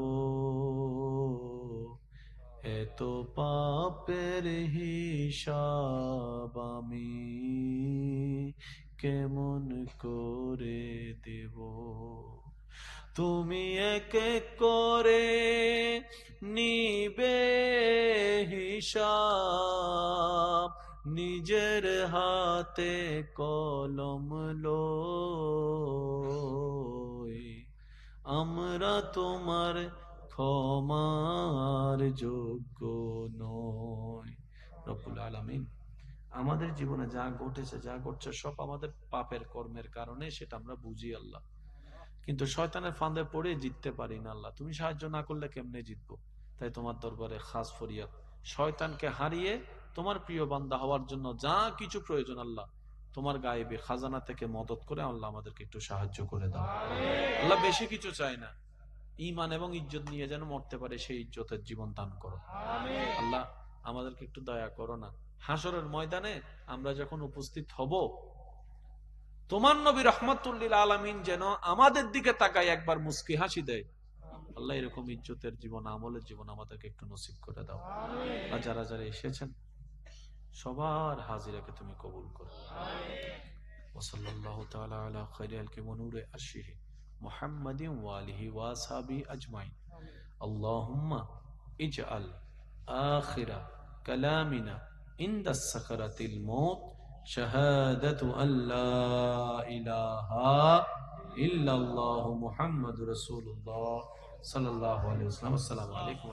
এত পাপের হিসাব আমি কেমন করে দেব। তুমি এক এক করে নিবে হিসাব, নিজের হাতে কলম লই, আমরা তোমার ক্ষমার যোগ্য নই। রব্বুল আলামিন, আমাদের জীবনে যা ঘটেছে যা ঘটছে সব আমাদের পাপের কর্মের কারণে, সেটা আমরা বুঝি আল্লাহ, কিন্তু শয়তানের ফাঁদে পড়ে জিততে পারি না আল্লাহ। তুমি সাহায্য না করলে কেমনে জিতবো? তাই তোমার দরবারে খাস ফরিয়াদ, শয়তানকে হারিয়ে তোমার প্রিয় বান্দা হওয়ার জন্য যা কিছু প্রয়োজন আল্লাহ তোমার গায়েবে খাজানা থেকে মদত করে আল্লাহ আমাদেরকে একটু সাহায্য করে দাও আল্লাহ। বেশি কিছু চাই না, ঈমান এবং ইজ্জত নিয়ে যেন মরতে পারে সেই ইজ্জতের জীবন দান করো আল্লাহ। আমাদেরকে একটু দয়া করো না, হাসরের ময়দানে আমরা যখন উপস্থিত হব, তোমার নবী রাহমাতুল লিল আলামিন যেন আমাদের দিকে তাকায় একবার মুস্কি হাসি দেয় আল্লাহ। এরকম ইজ্জতের জীবন, আমলের জীবন আমাদেরকে একটু নসিব করে দাও আর যারা যারা এসেছেন সবার হাজিরাকে তুমি কবুল করো। ওয়া সাল্লাল্লাহু তাআলা আলা খায়রিল কিমনুরে আশিহি মুহাম্মাদিন ওয়া আলিহি ওয়া আসহাবিহি আজমাইন। আল্লাহুম্মা ইজআল আখিরা কালামিনা ইনদাস সাকারাতিল মউত শাহাদাতু আল্লা ইলাহা ইল্লাল্লাহু মুহাম্মাদুর রাসূলুল্লাহ সাল্লাল্লাহু আলাইহি ওয়াসাল্লাম। আসসালামু আলাইকুম।